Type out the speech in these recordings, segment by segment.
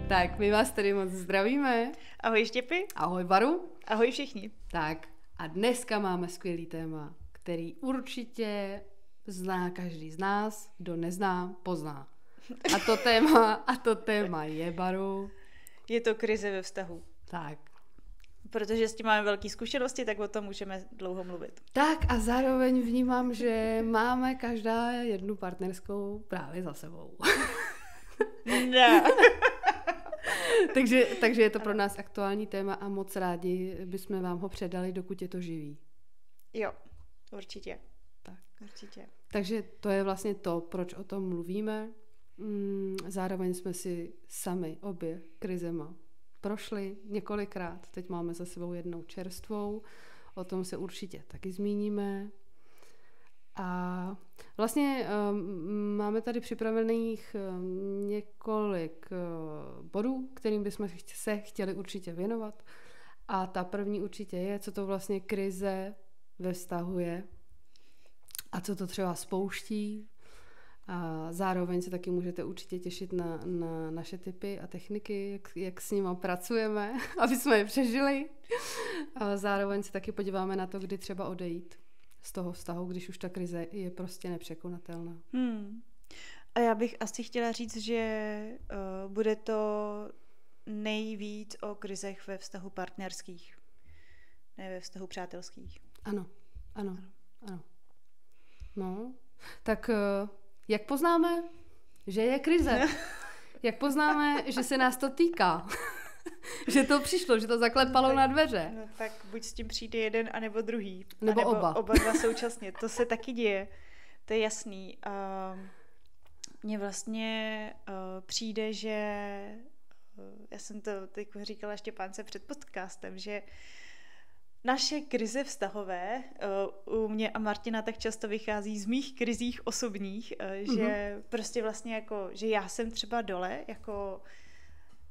Tak, my vás tady moc zdravíme. Ahoj Štěpy. Ahoj Baru. Ahoj všichni. Tak, a dneska máme skvělý téma, který určitě zná každý z nás, kdo nezná, pozná. A to téma je, Baru. Je to krize ve vztahu. Tak. Protože s tím máme velké zkušenosti, tak o tom můžeme dlouho mluvit. Tak a zároveň vnímám, že máme každá jednu partnerskou právě za sebou. Ne. takže je to pro nás aktuální téma a moc rádi bychom vám ho předali, dokud je to živý. Jo, určitě. Tak. Určitě. Takže to je vlastně to, proč o tom mluvíme. Zároveň jsme si sami obě krizema prošli několikrát. Teď máme za sebou jednou čerstvou. O tom se určitě taky zmíníme. A vlastně máme tady připravených několik bodů, kterým bychom se chtěli určitě věnovat. A ta první určitě je, co to vlastně krize ve vztahu je a co to třeba spouští. A zároveň se taky můžete určitě těšit na naše tipy a techniky, jak s nimi pracujeme, aby jsme je přežili. A zároveň se taky podíváme na to, kdy třeba odejít z toho vztahu, když už ta krize je prostě nepřekonatelná. A já bych asi chtěla říct, že bude to nejvíc o krizech ve vztahu partnerských, ne ve vztahu přátelských. Ano. No, tak jak poznáme, že je krize? Jak poznáme, že se nás to týká? Že to přišlo, že to zaklepalo na dveře? No tak buď s tím přijde jeden, anebo druhý. Nebo oba. Oba dva současně. To se taky děje. To je jasný. Mně vlastně přijde, že já jsem to teď říkala Štěpánce před podcastem, že naše krize vztahové u mě a Martina tak často vychází z mých krizích osobních, že prostě vlastně jako, že já jsem třeba dole, jako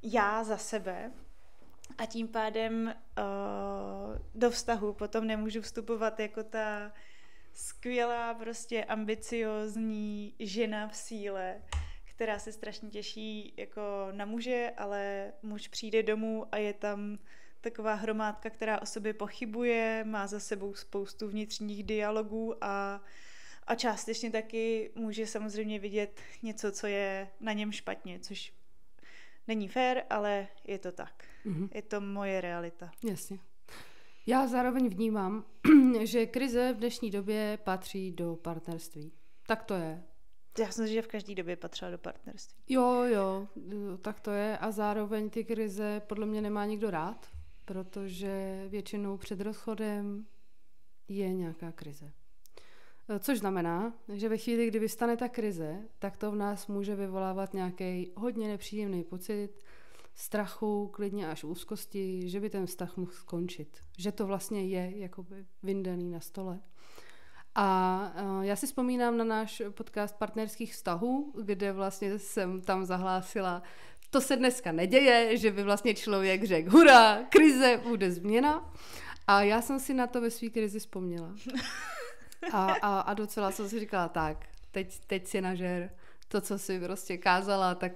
já za sebe a tím pádem do vztahu potom nemůžu vstupovat jako ta skvělá, prostě ambiciózní žena v síle, která se strašně těší jako na muže, ale muž přijde domů a je tam taková hromádka, která o sobě pochybuje, má za sebou spoustu vnitřních dialogů a částečně taky může samozřejmě vidět něco, co je na něm špatně, což není fér, ale je to tak. Je to moje realita. Jasně. Já zároveň vnímám, že krize v dnešní době patří do partnerství. Tak to je. Já jsem, že v každé době patřila do partnerství. Jo, tak to je. A zároveň ty krize podle mě nemá nikdo rád, protože většinou před rozchodem je nějaká krize. Což znamená, že ve chvíli, kdy vystane ta krize, tak to v nás může vyvolávat nějaký hodně nepříjemný pocit strachu, klidně až úzkosti, že by ten vztah mohl skončit. Že to vlastně je jakoby vyndaný na stole. A já si vzpomínám na náš podcast partnerských vztahů, kde vlastně jsem tam zahlásila, to se dneska neděje, že by vlastně člověk řekl, hurá, krize, bude změna. A já jsem si na to ve své krizi vzpomněla. A docela jsem si říkala, tak, teď si nažer to, co si prostě kázala, tak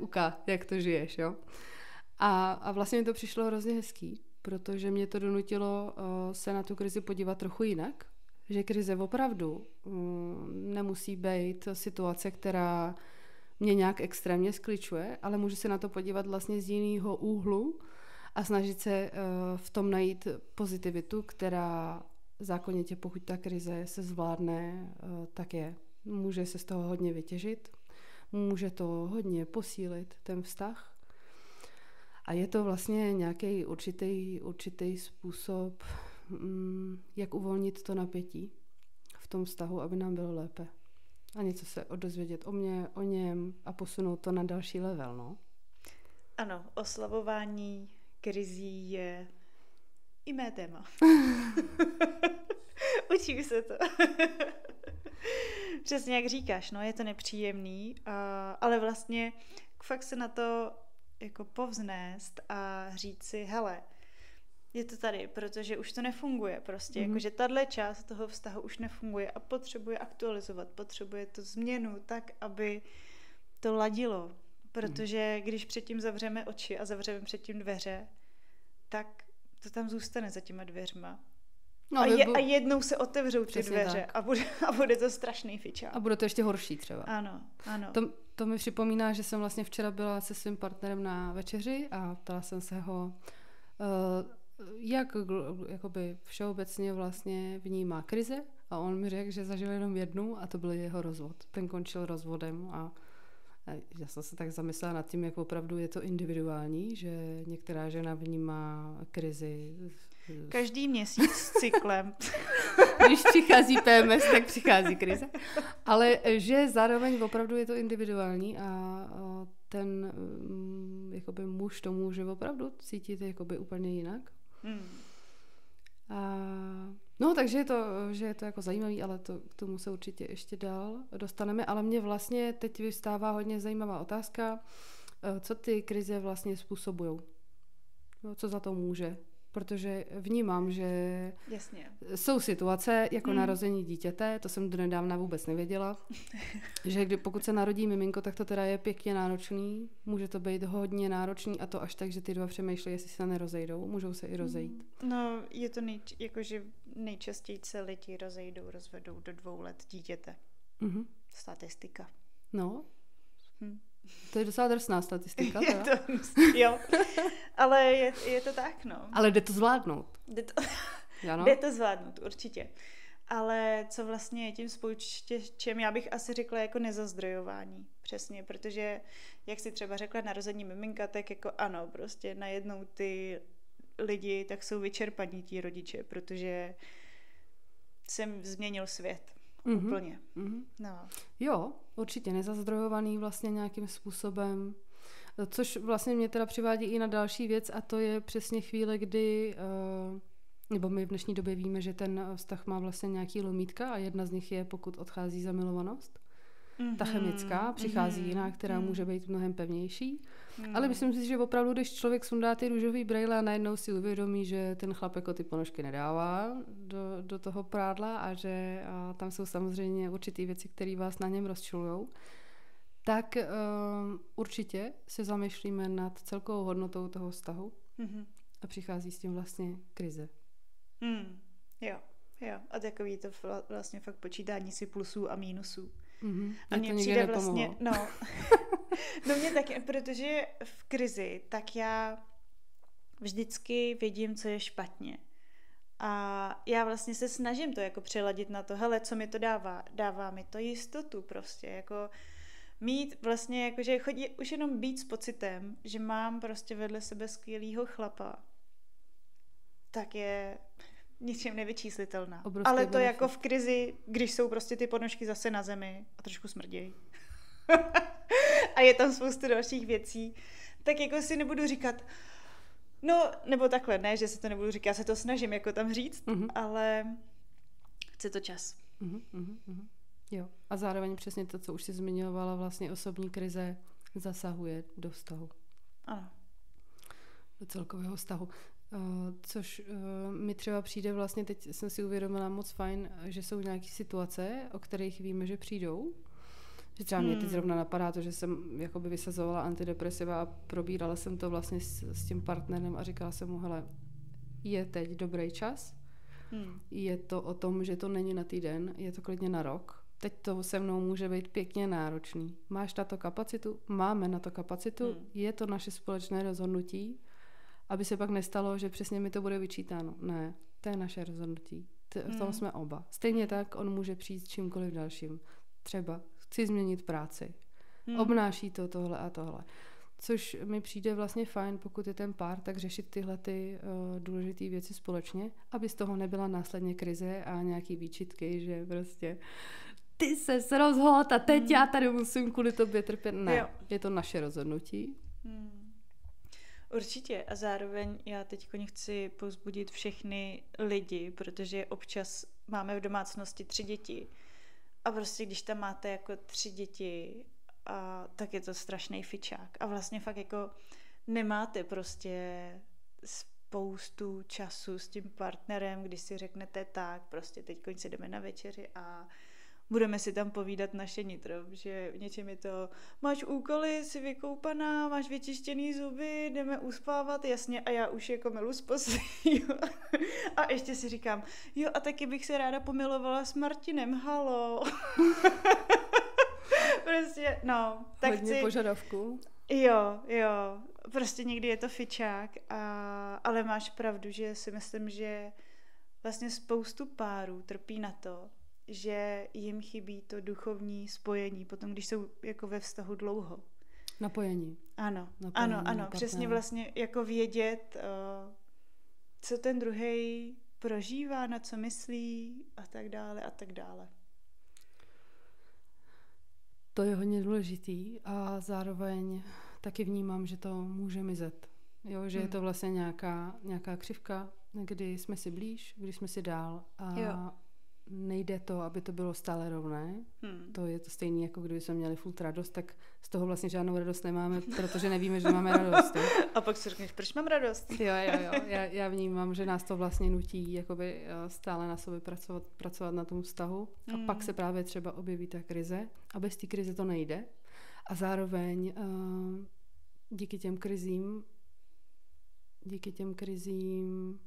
jak to žiješ, jo. A vlastně mi to přišlo hrozně hezký, protože mě to donutilo se na tu krizi podívat trochu jinak, že krize opravdu nemusí být situace, která mě nějak extrémně skličuje, ale můžu se na to podívat vlastně z jiného úhlu a snažit se v tom najít pozitivitu, která zákonitě, pokud ta krize se zvládne, tak je. Může se z toho hodně vytěžit, může to hodně posílit, ten vztah. A je to vlastně nějaký určitý způsob, jak uvolnit to napětí v tom vztahu, aby nám bylo lépe. A něco se dozvědět o mě, o něm a posunout to na další level, no. Ano, oslavování krizí je i mé téma. Učím se to. Přesně jak říkáš, no, je to nepříjemný, ale vlastně fakt se na to jako povznést a říct si, hele, je to tady, protože už to nefunguje prostě, jakože tahle část toho vztahu už nefunguje a potřebuje aktualizovat, potřebuje to změnu tak, aby to ladilo. Protože když předtím zavřeme oči a zavřeme předtím dveře, tak to tam zůstane za těma dveřma. No, a jednou se otevřou ty dveře a bude to strašný fičák. A bude to ještě horší třeba. Ano. To mi připomíná, že jsem vlastně včera byla se svým partnerem na večeři a ptala jsem se ho, jak jakoby všeobecně vlastně vnímá krize, a on mi řekl, že zažil jenom jednu a to byl jeho rozvod. Ten končil rozvodem a já jsem se tak zamyslela nad tím, jak opravdu je to individuální, že některá žena vnímá krizi každý měsíc s cyklem. Když přichází PMS, tak přichází krize. Ale že zároveň opravdu je to individuální a ten jakoby muž to může opravdu cítit jakoby úplně jinak. No, takže je to jako zajímavý, ale k tomu se určitě ještě dál dostaneme. Ale mě vlastně teď vystává hodně zajímavá otázka, co ty krize vlastně způsobujou. No, co za to může? Protože vnímám, že Jasně. Jsou situace jako narození dítěte, to jsem donedávna vůbec nevěděla, že pokud se narodí miminko, tak to teda je pěkně náročný, může to být hodně náročný a to až tak, že ty dva přemýšlejí, jestli se nerozejdou, můžou se i rozejít. No, je to jakože nejčastěji se lidi rozvedou do 2 let dítěte. Statistika. No, to je docela drsná statistika. Jo, ale je to tak, no. Ale jde to zvládnout. Jde to zvládnout, určitě. Ale co vlastně je tím spouštěčem, já bych asi řekla jako nezazdrojování. Přesně, protože, jak si třeba řekla, narození miminka, tak jako ano, prostě najednou ty lidi tak jsou vyčerpaní tí rodiče, protože jsem změnil svět. Úplně. No. Jo, určitě nezazdrojovaný vlastně nějakým způsobem, což vlastně mě teda přivádí i na další věc a to je přesně chvíle, kdy, nebo my v dnešní době víme, že ten vztah má vlastně nějaký lomítka a jedna z nich je, pokud odchází zamilovanost. Ta chemická, přichází jiná, která může být mnohem pevnější. Ale myslím si, že opravdu, když člověk sundá ty růžový brejle a najednou si uvědomí, že ten chlap jako ty ponožky nedává do toho prádla a že tam jsou samozřejmě určitý věci, které vás na něm rozčilujou, tak určitě se zamýšlíme nad celkovou hodnotou toho vztahu a přichází s tím vlastně krize. Jo. A takový to vlastně fakt počítání si plusů a mínusů. A mně přijde vlastně, no mě taky, protože v krizi, tak já vždycky vidím, co je špatně. A já vlastně se snažím to jako přeladit na to, hele, co mi to dává? Dává mi to jistotu prostě, jako mít vlastně, jakože chodí už jenom být s pocitem, že mám prostě vedle sebe skvělýho chlapa, tak je ničím nevyčíslitelná. Obrovský ale to benefit. jako v krizi, když jsou prostě ty ponožky zase na zemi a trošku smrdějí. A je tam spoustu dalších věcí, tak jako si nebudu říkat, no, nebo takhle, ne, že si to nebudu říkat, já se to snažím jako tam říct, ale chce to čas. Jo. A zároveň přesně to, co už si zmiňovala, vlastně osobní krize zasahuje do vztahu. Ano. Do celkového vztahu. Což mi třeba přijde vlastně, teď jsem si uvědomila moc fajn, že jsou nějaké situace, o kterých víme, že přijdou. Že třeba mě teď zrovna napadá to, že jsem jakoby vysazovala antidepresiva a probírala jsem to vlastně s tím partnerem a říkala jsem mu, hele, je teď dobrý čas, je to o tom, že to není na týden, je to klidně na rok. Teď to se mnou může být pěkně náročný. Máš na to kapacitu? Máme na to kapacitu, je to naše společné rozhodnutí, aby se pak nestalo, že přesně mi to bude vyčítáno. Ne, to je naše rozhodnutí. V tom jsme oba. Stejně tak on může přijít s čímkoliv dalším. Třeba chci změnit práci. Obnáší to tohle a tohle. Což mi přijde vlastně fajn, pokud je ten pár, tak řešit tyhle důležité věci společně, aby z toho nebyla následně krize a nějaký výčitky, že prostě ty ses rozhodl a teď já tady musím kvůli tobě trpět. Ne, jo. Je to naše rozhodnutí. Určitě a zároveň já teď chci povzbudit všechny lidi, protože občas máme v domácnosti 3 děti a prostě když tam máte jako 3 děti, tak je to strašný fičák a vlastně fakt jako nemáte prostě spoustu času s tím partnerem, když si řeknete tak, prostě teď si jdeme na večeři a budeme si tam povídat naše nitro, že v něčem je to, máš úkoly, jsi vykoupaná, máš vyčištěný zuby, jdeme uspávat, jasně, a já už jako milu z poslední. A ještě si říkám, jo, a taky bych se ráda pomilovala s Martinem, halo. Prostě, no. Tak hodně požadavků. Jo, prostě někdy je to fičák, ale máš pravdu, že si myslím, že vlastně spoustu párů trpí na to, že jim chybí to duchovní spojení, potom když jsou jako ve vztahu dlouho. Napojení. Ano, přesně vlastně jako vědět, co ten druhej prožívá, na co myslí a tak dále a tak dále. To je hodně důležitý a zároveň taky vnímám, že to může mizet. Jo, že je to vlastně nějaká křivka, kdy jsme si blíž, kdy jsme si dál a nejde to, aby to bylo stále rovné. To je to stejné, jako kdyby jsme měli furt radost, tak z toho vlastně žádnou radost nemáme, protože nevíme, že máme radost. Jo? A pak si řekneš, proč mám radost? Jo. Já vnímám, že nás to vlastně nutí jakoby stále na sobě pracovat na tom vztahu a pak se právě třeba objeví ta krize a bez té krize to nejde. A zároveň díky těm krizím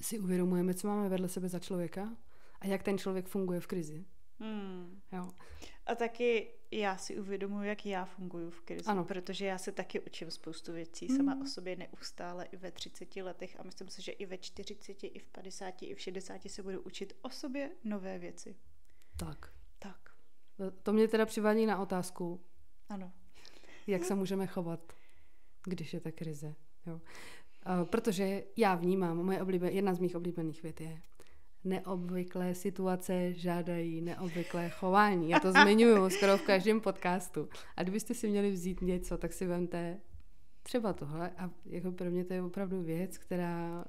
si uvědomujeme, co máme vedle sebe za člověka a jak ten člověk funguje v krizi. Jo. A taky já si uvědomuji, jak já funguji v krizi, protože já se taky učím spoustu věcí sama o sobě neustále i ve 30 letech a myslím si, že i ve 40, i v 50, i v 60 se budu učit o sobě nové věci. Tak. To mě teda přivádí na otázku. Ano. Jak se můžeme chovat, když je ta krize. Jo. Protože já vnímám, jedna z mých oblíbených vět je: neobvyklé situace žádají neobvyklé chování. Já to zmiňuju skoro v každém podcastu. A kdybyste si měli vzít něco, tak si vemte třeba tohle. A jako pro mě to je opravdu věc, která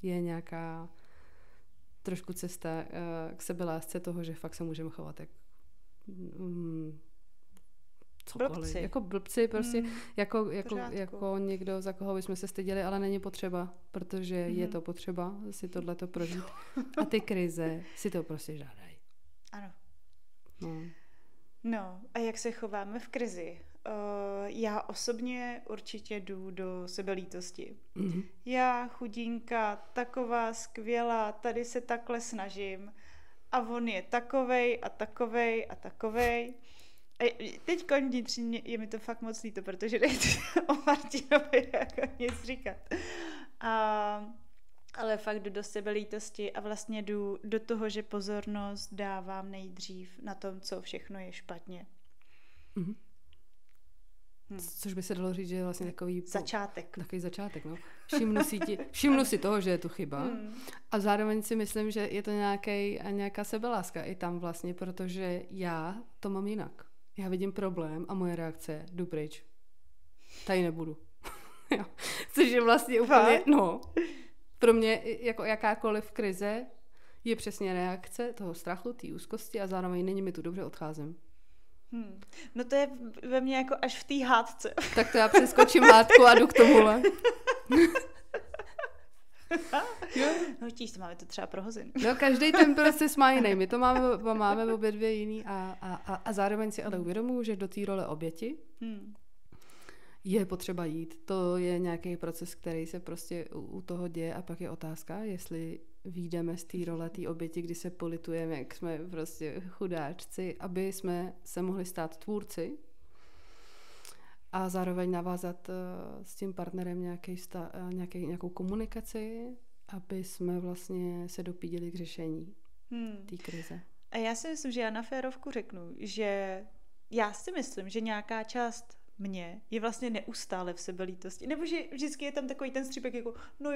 je nějaká trošku cesta k sebelásce toho, že fakt se můžeme chovat jak cokoliv. Blbci. Jako blbci, prostě jako někdo, za koho bychom se styděli, ale není potřeba, protože je to potřeba si tohleto prožít. A ty krize si to prostě žádají. Ano. No, a jak se chováme v krizi? Já osobně určitě jdu do sebelítosti. Já, chudinka, taková skvělá, tady se takhle snažím a on je takovej a takovej a takovej. A teď vnitřně je mi to fakt moc líto, protože nechci o Martinovi jako nic říkat. Ale fakt jdu do sebelítosti a vlastně jdu do toho, že pozornost dávám nejdřív na tom, co všechno je špatně. Což by se dalo říct, že je vlastně takový začátek. Takový začátek, no. Všimnu si toho, že je tu chyba. A zároveň si myslím, že je to nějaká sebeláska i tam vlastně, protože já to mám jinak. Já vidím problém a moje reakce je: jdu pryč. Tady nebudu. Což je vlastně úplně, pro mě jako jakákoliv krize je přesně reakce toho strachu, té úzkosti a zároveň není mi tu dobře, odcházím. No to je ve mně jako až v té hádce. Tak to já přeskočím hádku a jdu k tomuhle. No tíž, máme to třeba prohozený. No každý ten proces má jiný. My to máme obě dvě jiný a zároveň si ale uvědomuji, že do té role oběti je potřeba jít. To je nějaký proces, který se prostě u toho děje a pak je otázka, jestli vyjdeme z té role té oběti, kdy se politujeme, jak jsme prostě chudáčci, aby jsme se mohli stát tvůrci a zároveň navázat s tím partnerem nějakou komunikaci, aby jsme vlastně se dopídili k řešení té krize. A já si myslím, že já na férovku řeknu, že já si myslím, že nějaká část mě je vlastně neustále v sebelítosti. Nebo že vždycky je tam takový ten střípek jako no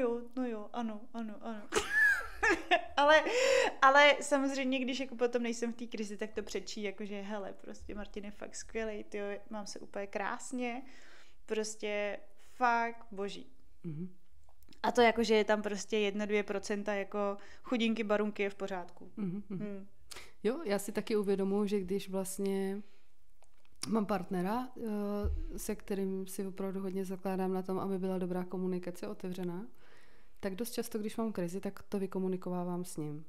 jo, ano. ale samozřejmě, když jako potom nejsem v té krizi, tak to přečí, jakože hele, prostě Martin je fakt skvělej, tyjo, mám se úplně krásně, prostě fakt boží. A to jakože je tam prostě 1-2% jako chudinky, barunky je v pořádku. Jo, já si taky uvědomuji, že když vlastně mám partnera, se kterým si opravdu hodně zakládám na tom, aby byla dobrá komunikace, otevřená, tak dost často, když mám krizi, tak to vykomunikovávám s ním.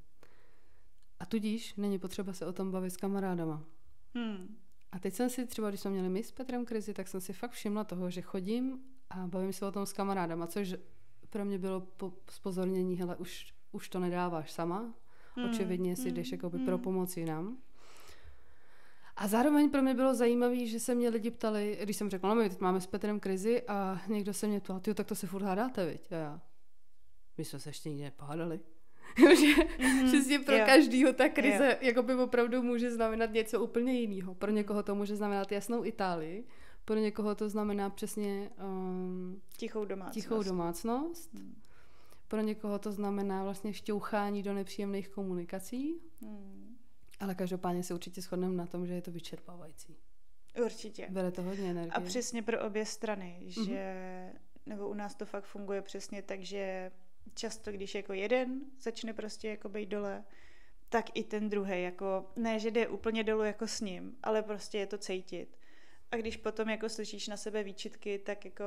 A tudíž není potřeba se o tom bavit s kamarádama. A teď jsem si třeba, když jsme měli my s Petrem krizi, tak jsem si fakt všimla toho, že chodím a bavím se o tom s kamarádama, což pro mě bylo zpozornění, hele, už to nedáváš sama, očividně si jdeš jakoby pro pomoc jinam. A zároveň pro mě bylo zajímavé, že se mě lidi ptali, když jsem řekla, no my teď máme s Petrem krizi a někdo se mě ptal, tyjo, tak to se furt hádáte, viď? A já, my jsme se ještě nikdy nepahádali. Přesně pro každýho ta krize jakoby opravdu může znamenat něco úplně jiného. Pro někoho to může znamenat jasnou Itálii, pro někoho to znamená přesně tichou domácnost. Pro někoho to znamená vlastně šťouchání do nepříjemných komunikací. Ale každopádně se určitě shodneme na tom, že je to vyčerpávající. Určitě. Bere to hodně energie. A přesně pro obě strany, že nebo u nás to fakt funguje přesně tak, že často, když jako jeden začne prostě jako být dole, tak i ten druhý, jako ne, že jde úplně dolů jako s ním, ale prostě je to cítit. A když potom jako slyšíš na sebe výčitky, tak jako,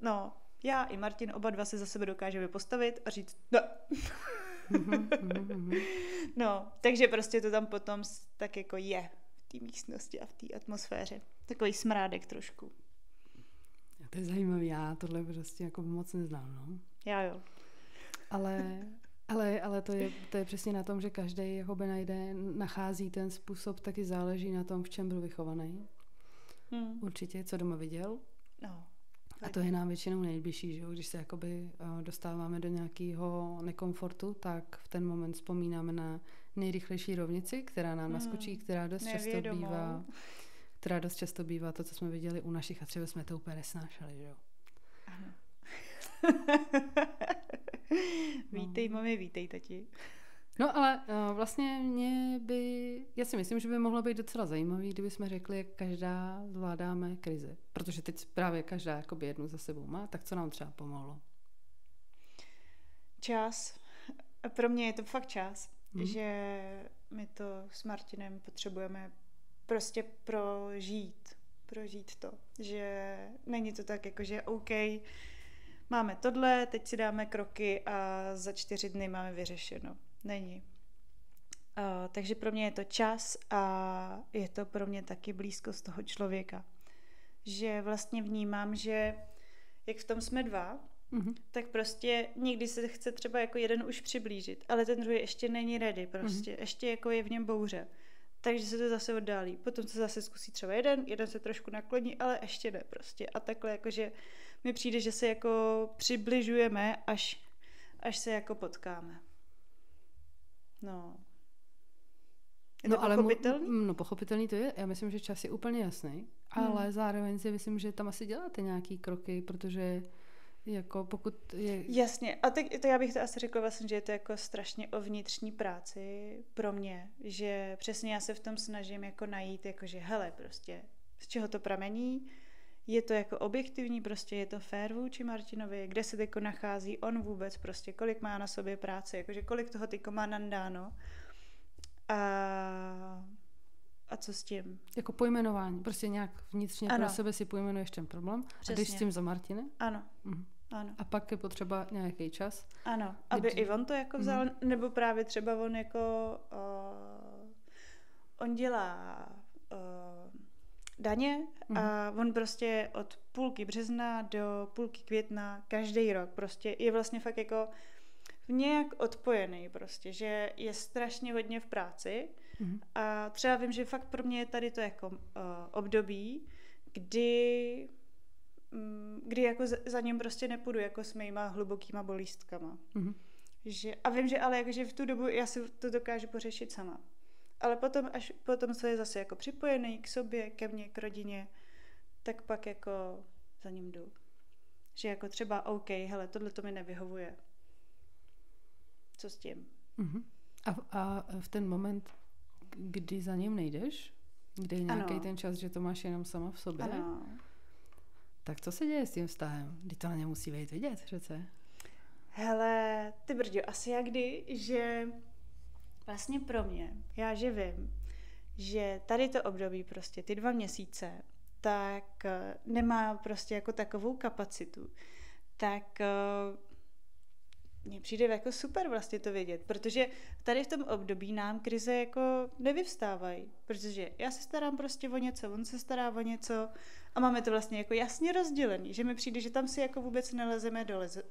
no, já i Martin, oba dva se za sebe dokážeme postavit a říct, no. No, takže prostě to tam potom tak jako je v té místnosti a v té atmosféře. Takový smrádek trošku. To je zajímavý, já tohle prostě jako moc neznám, no. Já jo. Ale to je přesně na tom, že každý jakoby nachází ten způsob, taky záleží na tom, v čem byl vychovaný. Určitě, co doma viděl. No. A to je nám většinou nejbližší, že jo? Když se jakoby dostáváme do nějakého nekomfortu, tak v ten moment vzpomínáme na nejrychlejší rovnici, která nám naskočí, která dost často bývá to, co jsme viděli u našich a třeba jsme to úplně nesnášeli, že jo? Ano. Vítej, mami, vítej, tati. No ale vlastně já si myslím, že by mohlo být docela zajímavý, kdyby jsme řekli, jak každá zvládáme krizi. Protože teď právě každá jakoby jednu za sebou má, tak co nám třeba pomohlo? Čas. Pro mě je to fakt čas, že my to s Martinem potřebujeme prostě prožít to. Že není to tak jako, že OK, máme tohle, teď si dáme kroky a za 4 dny máme vyřešeno. Není. Takže pro mě je to čas a je to pro mě taky blízkost toho člověka. Že vlastně vnímám, že jak v tom jsme dva, tak prostě někdy se chce třeba jako jeden už přiblížit, ale ten druhý ještě není ready prostě. Ještě jako je v něm bouře. Takže se to zase oddálí. Potom se zase zkusí třeba jeden se trošku nakloní, ale ještě ne prostě. A takhle jakože mi přijde, že se jako přibližujeme, až se jako potkáme. No. Je to pochopitelný? No pochopitelný to je. Já myslím, že čas je úplně jasný, ale zároveň si myslím, že tam asi děláte nějaký kroky, protože jako pokud je... Jasně. A tak to já bych to asi řekla vlastně, že je to jako strašně o vnitřní práci pro mě, že přesně já se v tom snažím jako najít, jakože hele prostě, z čeho to pramení, je to jako objektivní, prostě je to fair vůči Martinovi, kde se teďko nachází on vůbec prostě, kolik má na sobě práce, jakože kolik toho teďko má nandáno a co s tím? Jako pojmenování, prostě nějak vnitřně pro sebe si pojmenuješ ten problém. Přesně. A jdeš s tím za Martinem? Ano. Ano. A pak je potřeba nějaký čas. Ano, aby i on to jako vzal, nebo právě třeba on jako on dělá daně a on prostě od půlky března do půlky května každý rok prostě je vlastně fakt jako nějak odpojený prostě, že je strašně hodně v práci a třeba vím, že fakt pro mě je tady to jako období, kdy jako za ním prostě nepůjdu jako s mýma hlubokýma bolístkama. Že, a vím, že ale jakože v tu dobu já si to dokážu pořešit sama. Ale potom, co je zase jako připojený k sobě, ke mně, k rodině, tak pak jako za ním jdu. Že jako třeba OK, hele, tohle to mi nevyhovuje. Co s tím? A v ten moment, kdy za ním nejdeš, kdy je nějaký ten čas, že to máš jenom sama v sobě, tak co se děje s tím vztahem? Kdy to na ně musí být vidět přece. Hele, ty brďo, asi jak kdy, že vlastně pro mě, já že vím, že tady to období prostě, ty 2 měsíce, tak nemá prostě jako takovou kapacitu, tak mně přijde jako super vlastně to vědět, protože tady v tom období nám krize jako nevyvstávají, protože já se starám prostě o něco, on se stará o něco a máme to vlastně jako jasně rozdělený, že mi přijde, že tam si jako vůbec nelezeme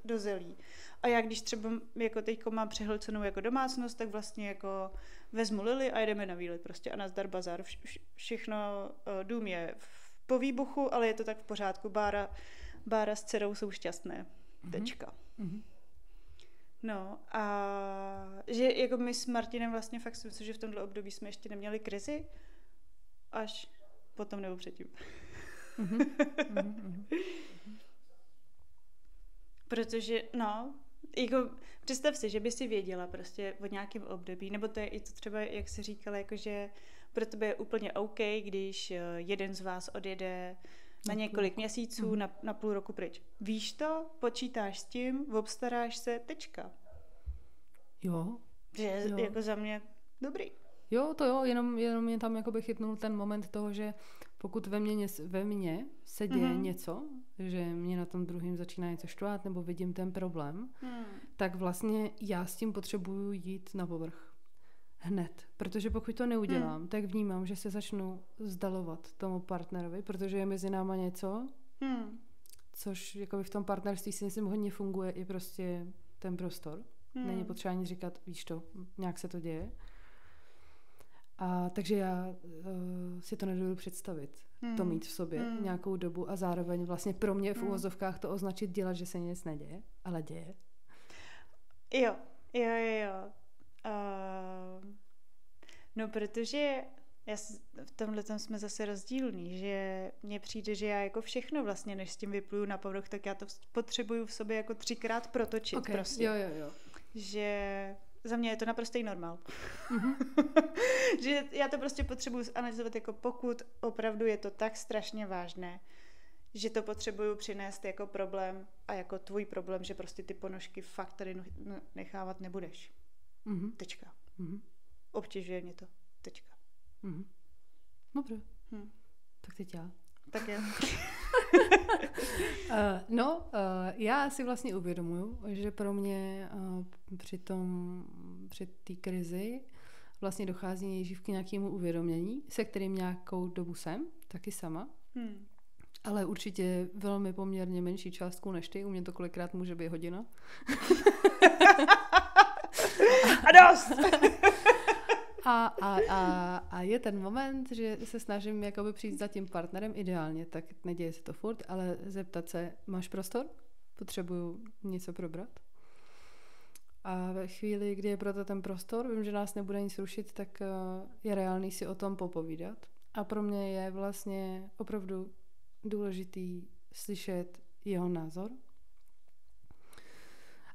do zelí. A já když třeba jako teďko mám přehlcenou jako domácnost, tak vlastně jako vezmu Lily a jedeme na výlet prostě a nazdar bazar. Všechno, dům je po výbuchu, ale je to tak v pořádku. Bára s dcerou jsou šťastné. Tečka. No a že jako my s Martinem vlastně fakt si myslím, že v tomhle období jsme ještě neměli krizi, až potom nebo předtím. Protože, no, jako představ si, že by si věděla prostě o nějakém období, nebo to je i to třeba, jak jsi říkala, jakože pro tebe je úplně OK, když jeden z vás odjede na několik měsíců, na půl roku pryč. Víš to, počítáš s tím, obstaráš se, tečka. Jo. Že jo. Jako za mě dobrý. Jo, to jo, jenom mě tam jakoby chytnul ten moment toho, že pokud ve mně se děje něco, že mě na tom druhým začíná něco štvát nebo vidím ten problém, tak vlastně já s tím potřebuju jít na povrch. Hned. Protože pokud to neudělám, tak vnímám, že se začnu vzdalovat tomu partnerovi, protože je mezi náma něco, což jakoby v tom partnerství si myslím hodně funguje i prostě ten prostor. Není potřeba ani říkat, víš to, nějak se to děje. A takže já si to nedovedu představit, to mít v sobě nějakou dobu a zároveň vlastně pro mě v uvozovkách to označit dělat, že se nic neděje, ale děje. Jo. No, protože v tomhle tom jsme zase rozdílní, že mně přijde, že já jako všechno vlastně, než s tím vypluju na povrch, tak já to potřebuju v sobě jako 3krát protočit. Okay. Prostě. Jo. Že za mě je to naprostý normál. Že já to prostě potřebuju analyzovat jako pokud opravdu je to tak strašně vážné, že to potřebuju přinést jako problém a jako tvůj problém, že prostě ty ponožky fakt tady nechávat nebudeš. Tečka. Obtěžuje mě to. Tečka. Dobře. Tak teď já. Tak já. Já si vlastně uvědomuju, že pro mě při té krizi vlastně dochází nejdřív k nějakému uvědomění, se kterým nějakou dobu jsem, taky sama. Ale určitě velmi poměrně menší částku než ty. U mě to kolikrát může být hodina. A dost! A je ten moment, že se snažím jakoby přijít za tím partnerem ideálně, tak neděje se to furt, ale zeptat se, máš prostor? Potřebuju něco probrat? A ve chvíli, kdy je proto ten prostor, vím, že nás nebude nic rušit, tak je reálný si o tom popovídat. A pro mě je vlastně opravdu důležitý slyšet jeho názor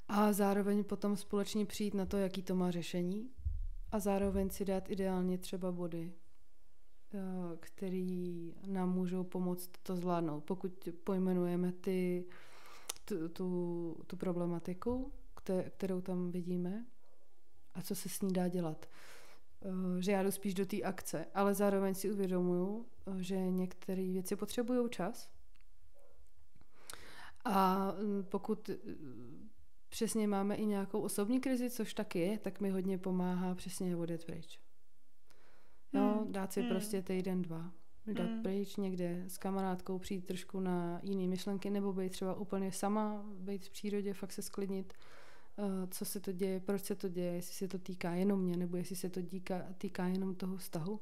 a zároveň potom společně přijít na to, jaký to má řešení a zároveň si dát ideálně třeba body, který nám můžou pomoct to zvládnout. Pokud pojmenujeme tu problematiku, kterou tam vidíme a co se s ní dá dělat. Že já jdu spíš do té akce, ale zároveň si uvědomuju, že některé věci potřebují čas. A pokud přesně máme i nějakou osobní krizi, což taky je, tak mi hodně pomáhá přesně odjet pryč. Jo, dát si prostě týden, 2. Dát pryč někde s kamarádkou, přijít trošku na jiné myšlenky, nebo být třeba úplně sama, být v přírodě, fakt se sklidnit, co se to děje, proč se to děje, jestli se to týká jenom mě, nebo jestli se to týká jenom toho vztahu.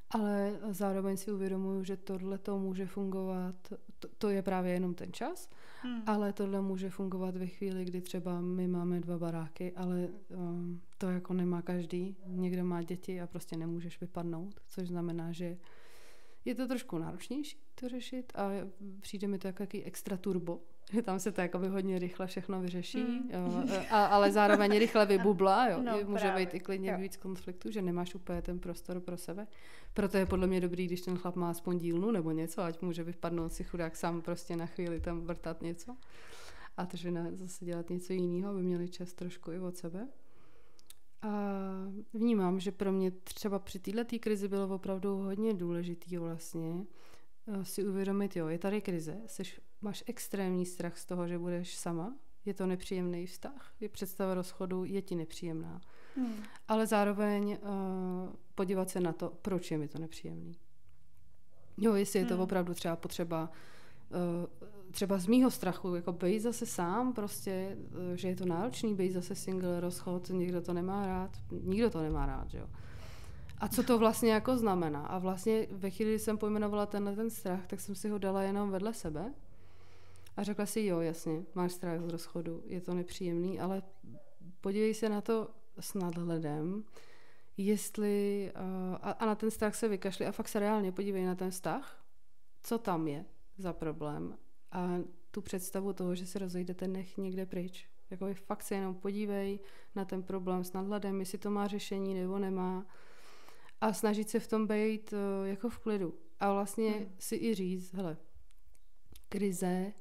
Ale zároveň si uvědomuju, že tohle to může fungovat, to je právě jenom ten čas, ale tohle může fungovat ve chvíli, kdy třeba my máme 2 baráky, ale to jako nemá každý. Někdo má děti a prostě nemůžeš vypadnout, což znamená, že je to trošku náročnější to řešit a přijde mi to jako jaký extra turbo, že tam se to jakoby hodně rychle všechno vyřeší, ale zároveň rychle vybubla, jo. No, může být i klidně víc konfliktů, že nemáš úplně ten prostor pro sebe. Proto je podle mě dobrý, když ten chlap má aspoň dílnu nebo něco, ať může vypadnout si chudák sám prostě na chvíli tam vrtat něco a to žena zase dělat něco jiného, aby měli čas trošku i od sebe. A vnímám, že pro mě třeba při této krizi bylo opravdu hodně důležitý vlastně si uvědomit, jo, je tady krize, máš extrémní strach z toho, že budeš sama, Je to nepříjemný vztah, je představa rozchodu, je ti nepříjemná. Ale zároveň podívat se na to, proč je mi to nepříjemný. Jo, jestli je to opravdu třeba potřeba třeba z mýho strachu, jako bejt zase sám, prostě, že je to náročný, bejt zase single, rozchod, někdo to nemá rád, nikdo to nemá rád, že jo. A co to vlastně jako znamená? A vlastně ve chvíli, kdy jsem pojmenovala ten strach, tak jsem si ho dala jenom vedle sebe a řekla si, jo, jasně, máš strach z rozchodu, je to nepříjemný, ale podívej se na to s nadhledem, jestli, a na ten strach se vykašli a fakt se reálně podívej na ten vztah, co tam je za problém a tu představu toho, že se rozejdete, nech někde pryč. Jako fakt se jenom podívej na ten problém s nadhledem, jestli to má řešení nebo nemá a snažit se v tom být jako v klidu. A vlastně si i říct, hele, krize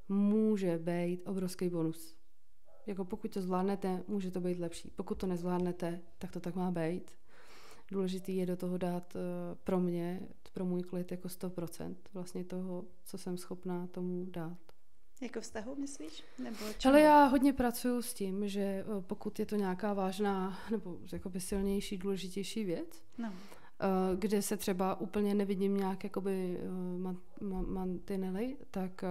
může být obrovský bonus. Jako pokud to zvládnete, může to být lepší. Pokud to nezvládnete, tak to tak má být. Důležitý je do toho dát pro mě, pro můj klid jako 100% vlastně toho, co jsem schopná tomu dát. Jako vztahu, myslíš? Nebo ale já hodně pracuji s tím, že pokud je to nějaká vážná nebo jakoby silnější, důležitější věc, kde se třeba úplně nevidím nějak jakoby mantinely, tak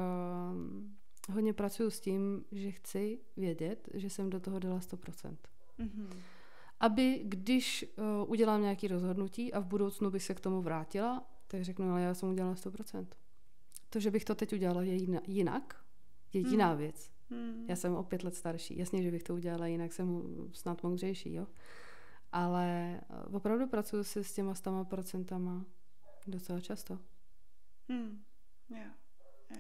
hodně pracuji s tím, že chci vědět, že jsem do toho dala 100%. Aby když udělám nějaké rozhodnutí a v budoucnu bych se k tomu vrátila, tak řeknu, ale já jsem udělala 100%. To, že bych to teď udělala jinak, je jiná věc. Já jsem o 5 let starší. Jasně, že bych to udělala jinak, jsem snad moudřejší, jo. Ale opravdu pracuji se s těma 100% docela často. Yeah.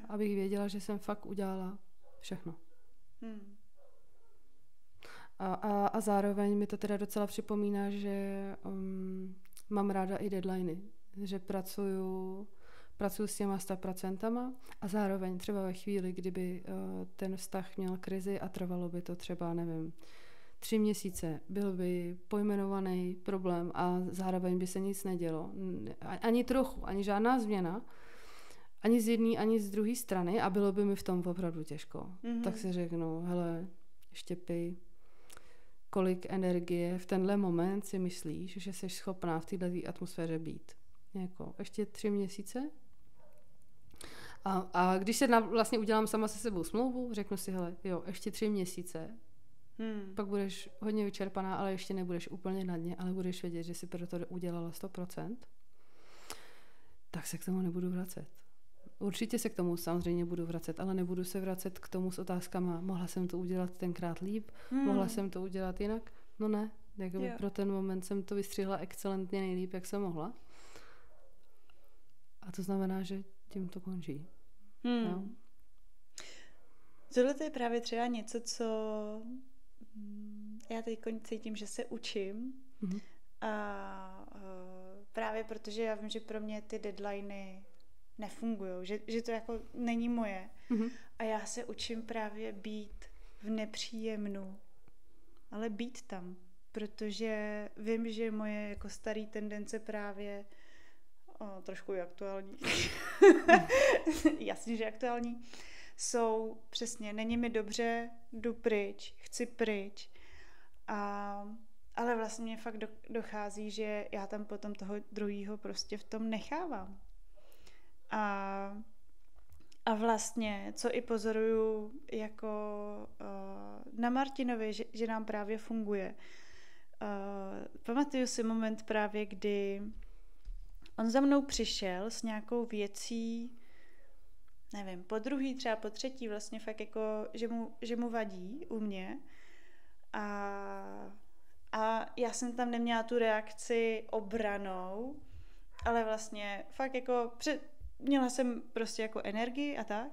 Abych věděla, že jsem fakt udělala všechno. A zároveň mi to teda docela připomíná, že mám ráda i deadliny. Že pracuju s těma 100% a zároveň třeba ve chvíli, kdyby ten vztah měl krizi a trvalo by to třeba, nevím, 3 měsíce, byl by pojmenovaný problém a zároveň by se nic nedělo. Ani trochu, ani žádná změna, ani z jedné, ani z druhé strany a bylo by mi v tom opravdu těžko. Tak si řeknu, hele, Štěpy, kolik energie v tenhle moment si myslíš, že jsi schopná v této atmosféře být. Jako, ještě 3 měsíce? A když se vlastně udělám sama se sebou smlouvu, řeknu si, hele, jo, ještě 3 měsíce, pak budeš hodně vyčerpaná, ale ještě nebudeš úplně na dně, ale budeš vědět, že si pro to udělala 100%, tak se k tomu nebudu vracet. Určitě se k tomu samozřejmě budu vracet, ale nebudu se vracet k tomu s otázkama, mohla jsem to udělat tenkrát líp, mohla jsem to udělat jinak. No ne, jakoby pro ten moment jsem to vystřihla excelentně nejlíp, jak jsem mohla. A to znamená, že tím to končí. No. Tohle je právě třeba něco, co já teď cítím, že se učím. A právě protože já vím, že pro mě ty deadliny nefungujou, že to jako není moje. A já se učím právě být v nepříjemnu, ale být tam. Protože vím, že moje jako starý tendence právě trošku i aktuální. Jasně, že aktuální. Jsou přesně, není mi dobře, jdu pryč, chci pryč. Ale vlastně mě fakt dochází, že já tam potom toho druhýho prostě v tom nechávám. A vlastně, co i pozoruju jako na Martinovi, že nám právě funguje. Pamatuju si moment právě, kdy on za mnou přišel s nějakou věcí, nevím, po druhý, třeba po třetí, vlastně fakt jako, že mu vadí u mě. A já jsem tam neměla tu reakci obranou, ale vlastně fakt jako měla jsem prostě jako energii a tak.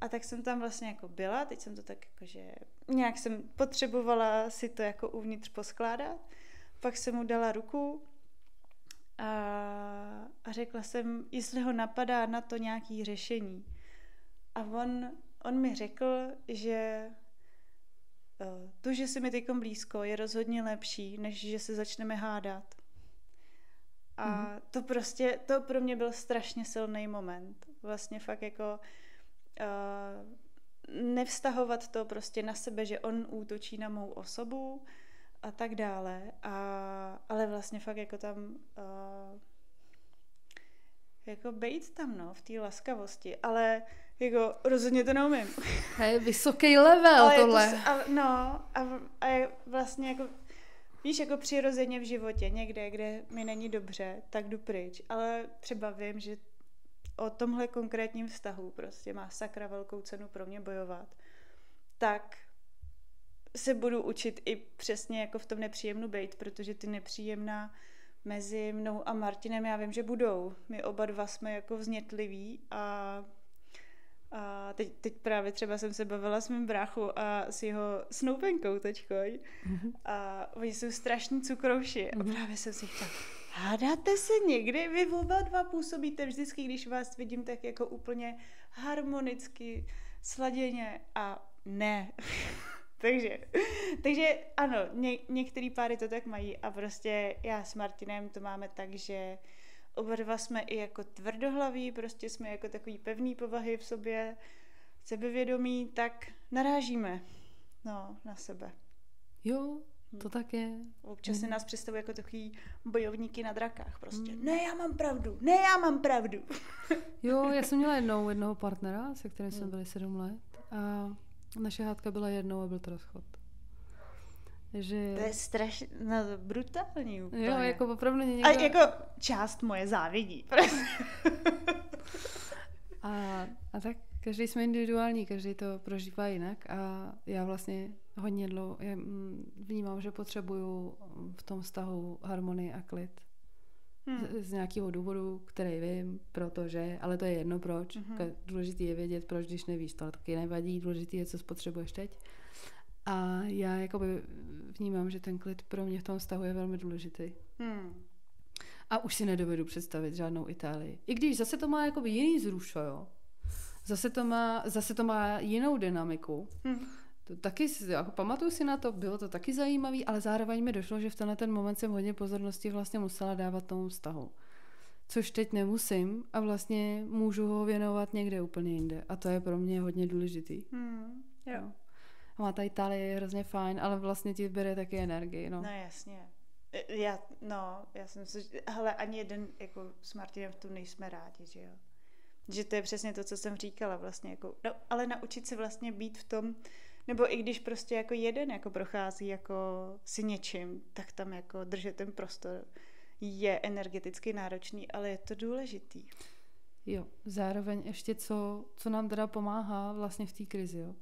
A tak jsem tam vlastně jako byla, teď jsem to tak jako, že nějak jsem potřebovala si to jako uvnitř poskládat. Pak jsem mu dala ruku a řekla jsem, jestli ho napadá na to nějaký řešení. A on mi řekl, že to, že se mi teďkom blízko, je rozhodně lepší, než že se začneme hádat. A to pro mě byl strašně silný moment. Vlastně fakt jako nevztahovat to prostě na sebe, že on útočí na mou osobu a tak dále. Ale vlastně fakt jako tam jako bejt tam, no, v té laskavosti, ale jako rozhodně to neumím. To je vysoký level ale tohle. A je vlastně jako, víš, jako přirozeně v životě někde, kde mi není dobře, tak jdu pryč, ale třeba vím, že o tomhle konkrétním vztahu prostě má sakra velkou cenu pro mě bojovat, tak se budu učit i přesně jako v tom nepříjemnu bejt, protože ty nepříjemná mezi mnou a Martinem, já vím, že budou. My oba dva jsme jako vznětliví a teď právě třeba jsem se bavila s mým bráchou a s jeho snoubenkou teďkoj a oni jsou strašní cukrouši a právě jsem si chtěla, hádáte se někdy? Vy oba dva působíte vždycky, když vás vidím, tak jako úplně harmonicky, sladěně a ne. takže ano, některý páry to tak mají a prostě já s Martinem to máme tak, že oba dva jsme i jako tvrdohlaví, prostě jsme jako takový pevný povahy v sobě, sebevědomí, tak narážíme na sebe. Jo, to tak je. Občas si nás představují jako takový bojovníky na drakách prostě. Ne, já mám pravdu. Jo, já jsem měla jednoho partnera, se kterým jsme byli 7 let a naše hádka byla jednou a byl to rozchod. Že... To je strašně brutální úplně. Jo, jako opravdu někdo... A jako část moje závidí. a tak každý jsme individuální, každý to prožívá jinak a já vlastně hodně dlouho vnímám, že potřebuju v tom vztahu harmonii a klid. Z nějakého důvodu, který vím, protože, ale to je jedno proč. Důležitý je vědět, proč, když nevíš, to taky nevadí, důležitý je, co spotřebuješ teď. A já jakoby vnímám, že ten klid pro mě v tom vztahu je velmi důležitý. A už si nedovedu představit žádnou Itálii. I když zase to má jakoby jiný zrušo, jo. Zase to má jinou dynamiku. To taky, jako pamatuju si na to, bylo to taky zajímavý, ale zároveň mi došlo, že v ten moment jsem hodně pozornosti vlastně musela dávat tomu vztahu. Což teď nemusím a vlastně můžu ho věnovat někde úplně jinde. A to je pro mě hodně důležitý. Jo. A ta Itálie je hrozně fajn, ale vlastně ti bere taky energii. No jasně. Já jsem si, hele, ani jeden jako s Martinem v tom nejsme rádi, že jo. Že to je přesně to, co jsem říkala vlastně, jako, ale naučit se vlastně být v tom, nebo i když prostě jako jeden jako prochází jako si něčím, tak tam jako držet ten prostor je energeticky náročný, ale je to důležitý. Jo, zároveň ještě co nám teda pomáhá vlastně v té krizi, jo.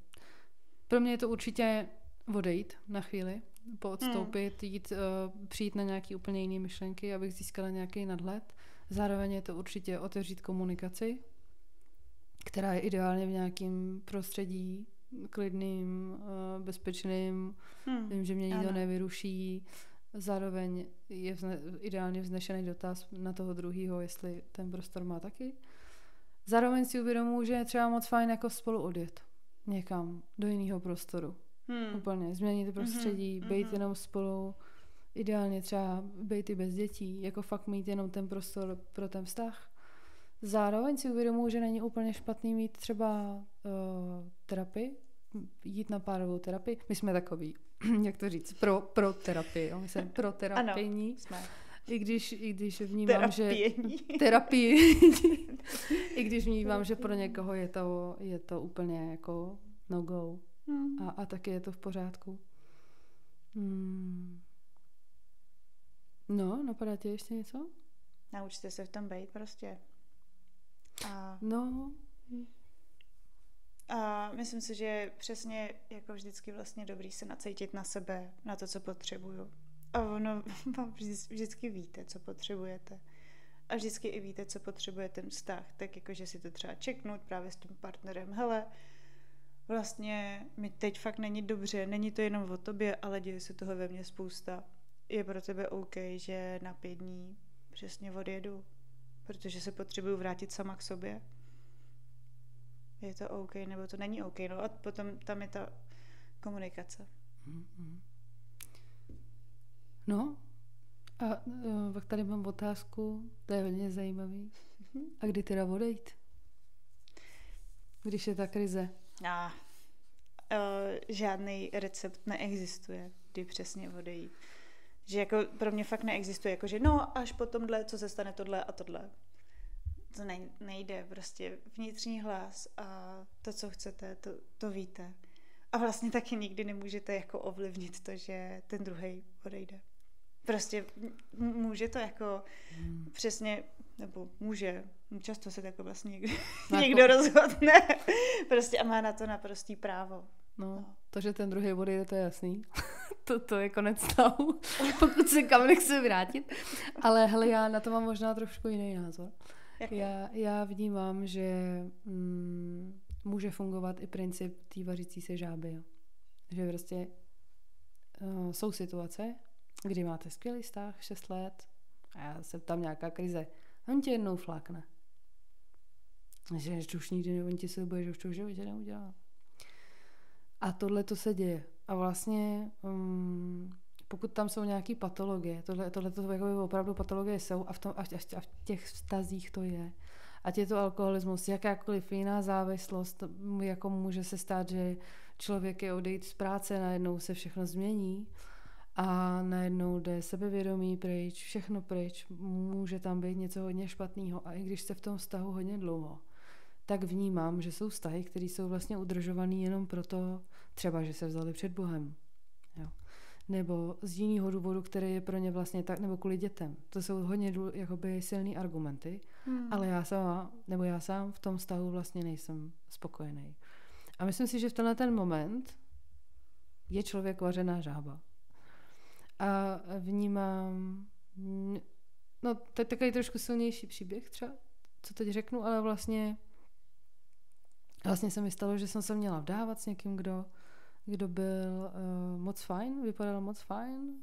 Pro mě je to určitě odejít na chvíli, poodstoupit, přijít na nějaký úplně jiný myšlenky, abych získala nějaký nadhled. Zároveň je to určitě otevřít komunikaci, která je ideálně v nějakém prostředí klidným, bezpečným. Vím, že mě nikdo nevyruší. Zároveň je ideálně vznešený dotaz na toho druhýho, jestli ten prostor má taky. Zároveň si uvědomuji, že je třeba moc fajn jako spolu odjet někam do jiného prostoru. Úplně změnit prostředí, být jenom spolu, ideálně třeba být i bez dětí, jako fakt mít jenom ten prostor pro ten vztah. Zároveň si uvědomuji, že není úplně špatný mít třeba terapii, jít na párovou terapii. My jsme takový, jak to říct, pro terapii. Jo? My jsme pro terapijní. Ano, jsme. I když vnímám, terapii. I když vnímám, že pro někoho je to úplně jako no go. A taky je to v pořádku. No, napadá tě ještě něco? Naučte se v tom být prostě. A myslím si, že je přesně jako vždycky vlastně dobrý se nacítit na sebe, na to, co potřebuju. A ono vždycky víte, co potřebujete. A vždycky i víte, co potřebuje ten vztah. Tak jako, že si to třeba čeknout právě s tím partnerem. Hele, vlastně mi teď fakt není dobře, není to jenom o tobě, ale děje se toho ve mně spousta. Je pro tebe OK, že na 5 dní přesně odjedu, protože se potřebuju vrátit sama k sobě. Je to OK, nebo to není OK. No a potom tam je ta komunikace. No, a pak tady mám otázku, to je hodně zajímavý. A kdy teda odejít? Když je ta krize? žádný recept neexistuje, kdy přesně odejít. Že jako pro mě fakt neexistuje, jako že no až po tomhle, co se stane tohle a tohle. To nejde, prostě vnitřní hlas a to, co chcete, to víte. A vlastně taky nikdy nemůžete jako ovlivnit to, že ten druhej odejde. Prostě může to jako přesně, nebo může, často se tak vlastně někdo rozhodne. Prostě a má na to naprostý právo. No, to, že ten druhý odejde, to je jasný. to je konec stavu, pokud se kam nechce vrátit. Ale hele, já na to mám možná trošku jiný názor. Já vnímám, že může fungovat i princip té vařící se žáby. Jo. Že prostě jsou situace, kdy máte skvělý vztah, 6 let a já se tam nějaká krize. On tě jednou flákne. Že už nikdy on ti slibuje, že už to v životě neudělá. A tohle to se děje. A vlastně pokud tam jsou nějaké patologie, tohle to jako opravdu patologie jsou a v těch vztazích to je. Ať je to alkoholismus, jakákoliv jiná závislost, jako může se stát, že člověk je odejít z práce, najednou se všechno změní a najednou jde sebevědomí pryč, všechno pryč, může tam být něco hodně špatného a i když jste v tom vztahu hodně dlouho, tak vnímám, že jsou vztahy, které jsou vlastně udržované jenom proto, třeba, že se vzali před Bohem. Jo. Nebo z jiného důvodu, který je pro ně vlastně tak, nebo kvůli dětem. To jsou hodně jakoby silný argumenty, ale já sám v tom vztahu vlastně nejsem spokojený. A myslím si, že v tenhle ten moment je člověk vařená žába. A vnímám, no to je takový trošku silnější příběh třeba, co teď řeknu, ale vlastně se mi stalo, že jsem se měla vdávat s někým, kdo byl moc fajn, vypadal moc fajn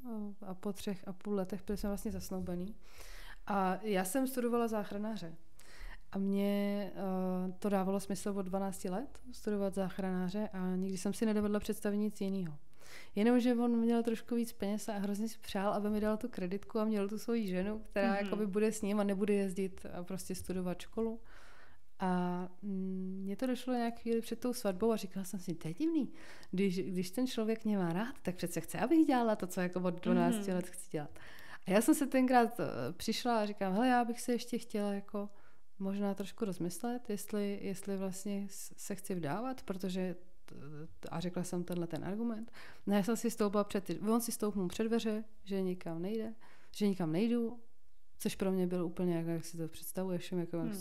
a po 3,5 letech byli jsme vlastně zasnoubený. A já jsem studovala záchranáře. A mně to dávalo smysl od 12 let studovat záchranáře a nikdy jsem si nedovedla představit nic jiného. Jenomže on měl trošku víc peněz a hrozně si přál, aby mi dal tu kreditku a měl tu svoji ženu, která jakoby bude s ním a nebude jezdit a prostě studovat školu. A mně to došlo nějak chvíli před tou svatbou a říkala jsem si, to je divný. Když ten člověk mě má rád, tak přece chce, abych dělala to, co jako od 12 let chci dělat. A já jsem se tenkrát přišla a říkám, hele, já bych se ještě chtěla jako možná trošku rozmyslet, jestli vlastně se chci vdávat, protože a řekla jsem tenhle ten argument. No já jsem si stoupla on si stoupnul před dveře, že nikam nejde, že nikam nejdu, což pro mě bylo úplně, jak si to představuješ, jako mám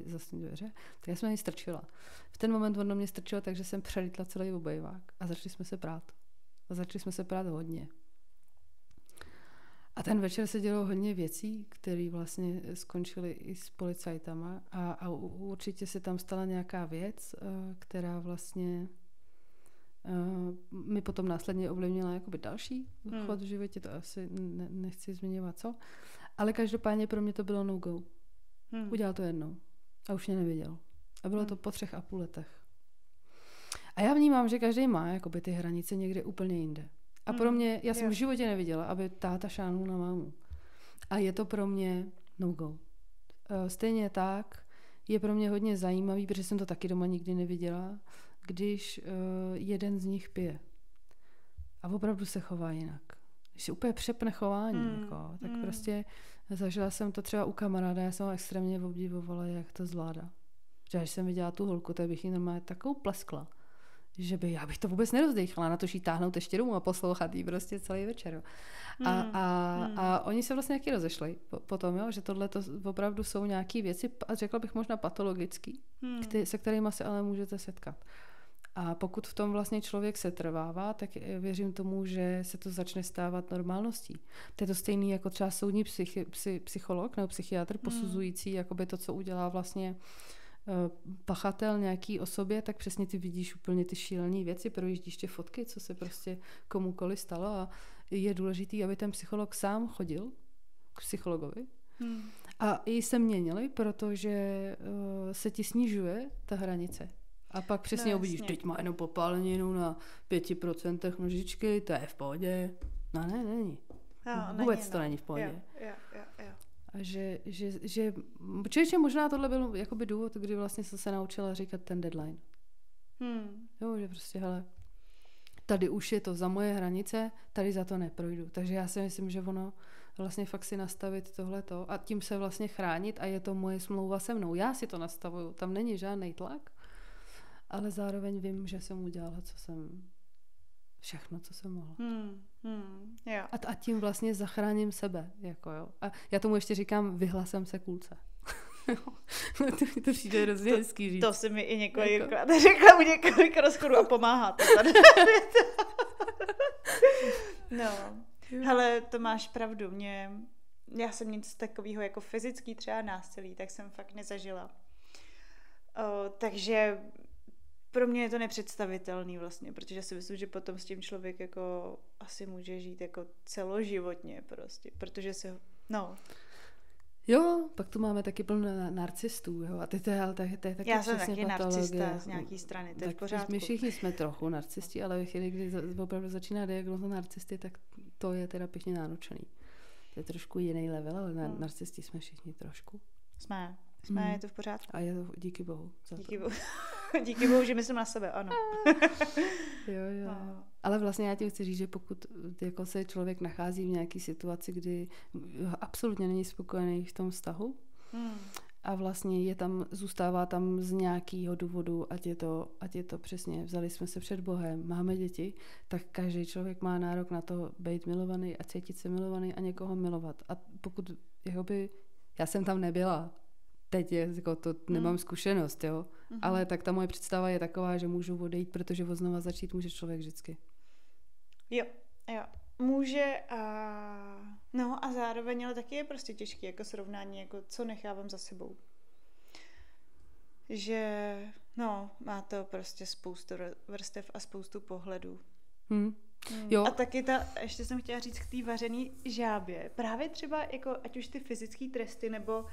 zasní dveře, tak já jsem na něj strčila. V ten moment on do mě strčil, takže jsem přelítla celý obejvák a začali jsme se prát. A začali jsme se prát hodně. A ten večer se dělo hodně věcí, které vlastně skončily i s policajtama a určitě se tam stala nějaká věc, která vlastně mi potom následně ovlivnila jakoby další chod v životě, to asi nechci zmiňovat co, ale každopádně pro mě to bylo no go. Udělal to jednou a už mě neviděl. A bylo to po 3,5 letech. A já vnímám, že každý má jakoby ty hranice někde úplně jinde. A pro mě, já jsem v životě neviděla, aby táta šáhnul na mámu. A je to pro mě no go. Stejně tak je pro mě hodně zajímavý, protože jsem to taky doma nikdy neviděla, když jeden z nich pije. A opravdu se chová jinak. Když si úplně přepne chování, tak prostě zažila jsem to třeba u kamaráda, já jsem ho extrémně obdivovala, jak to zvládá. Že když jsem viděla tu holku, tak bych jí normálně takovou pleskla, že já bych to vůbec nerozdechala, na to jí táhnout ještě domů a poslouchat jí prostě celý večer. A oni se vlastně taky rozešli potom, jo, že tohle to opravdu jsou nějaké věci, a řekla bych možná patologický, se kterými se ale můžete setkat. A pokud v tom vlastně člověk se trvává, tak věřím tomu, že se to začne stávat normálností. To je to stejný jako třeba soudní psycholog nebo psychiatr posuzující jakoby to, co udělá vlastně pachatel nějaký osobě, tak přesně ty vidíš úplně ty šílené věci, projíždíš ty fotky, co se prostě komukoliv stalo a je důležitý, aby ten psycholog sám chodil k psychologovi. A i se měnili, protože se ti snižuje ta hranice. A pak přesně uvidíš, teď má jenom popáleninu na 5% nožičky, to je v pohodě. No ne, není. Vůbec to není v pohodě. Jo. A že člověče, možná tohle byl jakoby důvod, kdy vlastně jsem se naučila říkat ten deadline. Jo, že prostě, hele, tady už je to za moje hranice, tady za to neprojdu. Takže já si myslím, že ono vlastně fakt si nastavit tohleto a tím se vlastně chránit a je to moje smlouva se mnou. Já si to nastavuju, tam není žádný tlak, ale zároveň vím, že jsem udělala, všechno, co jsem mohla. Jo. A tím vlastně zachráním sebe. Jako jo. A já tomu ještě říkám, vyhla jsem se kulce. to přijde hrozně hezký říct. To si mi i několikrát řekla u několik rozchodů a pomáhá to tady. No, hele, to máš pravdu. Já jsem nic takového jako fyzický třeba násilí, tak jsem fakt nezažila. Takže pro mě je to nepředstavitelný vlastně, protože si myslím, že potom s tím člověk jako asi může žít jako celoživotně prostě, protože se, Jo, pak tu máme taky plno narcistů, jo, a to je taky já jsem přesně taky patologie. Narcista z nějaký strany, to je v pořádku. My všichni jsme trochu narcisti, ale ve chvíli, kdy opravdu začíná diagnóza narcisty, tak to je teda pěkně náročný. To je trošku jiný level, ale narcisti jsme všichni trošku. Jsme, je to v pořádku. A je to díky bohu. Díky bohu, že myslím na sebe, ano. jo. Ale vlastně já ti chci říct, že pokud jako se člověk nachází v nějaké situaci, kdy absolutně není spokojený v tom vztahu a vlastně zůstává tam z nějakého důvodu, ať je to přesně, vzali jsme se před Bohem, máme děti, tak každý člověk má nárok na to být milovaný a cítit se milovaný a někoho milovat. A pokud já jsem tam nebyla, teď jako to nemám zkušenost, jo, ale tak ta moje představa je taková, že můžu odejít, protože znova začít může člověk vždycky. Jo. Může a zároveň, ale taky je prostě těžké jako srovnání, jako co nechávám za sebou. Že, má to prostě spoustu vrstev a spoustu pohledů. Jo. A taky ještě jsem chtěla říct k té vařený žábě. Právě třeba jako, ať už ty fyzické tresty, nebo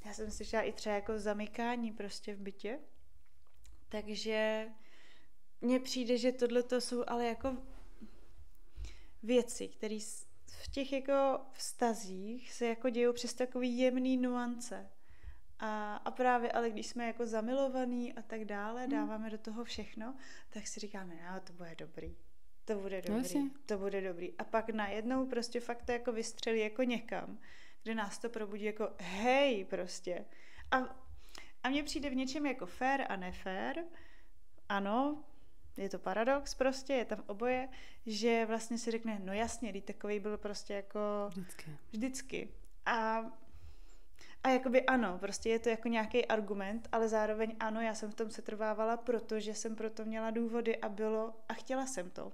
já jsem slyšela i třeba jako zamykání prostě v bytě. Takže mně přijde, že tohleto jsou ale jako věci, které v těch jako vztazích se jako dějou přes takový jemný nuance. A právě, ale když jsme jako zamilovaní a tak dále, dáváme do toho všechno, tak si říkáme, to bude dobrý. To bude dobrý. A pak najednou prostě fakt to jako vystřelí jako někam, kde nás to probudí jako hej prostě. A mně přijde v něčem jako fair a nefér. Ano, je to paradox prostě, je tam oboje, že vlastně si řekne, jasně, takovej byl prostě jako vždycky. A jakoby ano, prostě je to jako nějaký argument, ale zároveň ano, já jsem v tom setrvávala, protože jsem proto měla důvody a chtěla jsem to.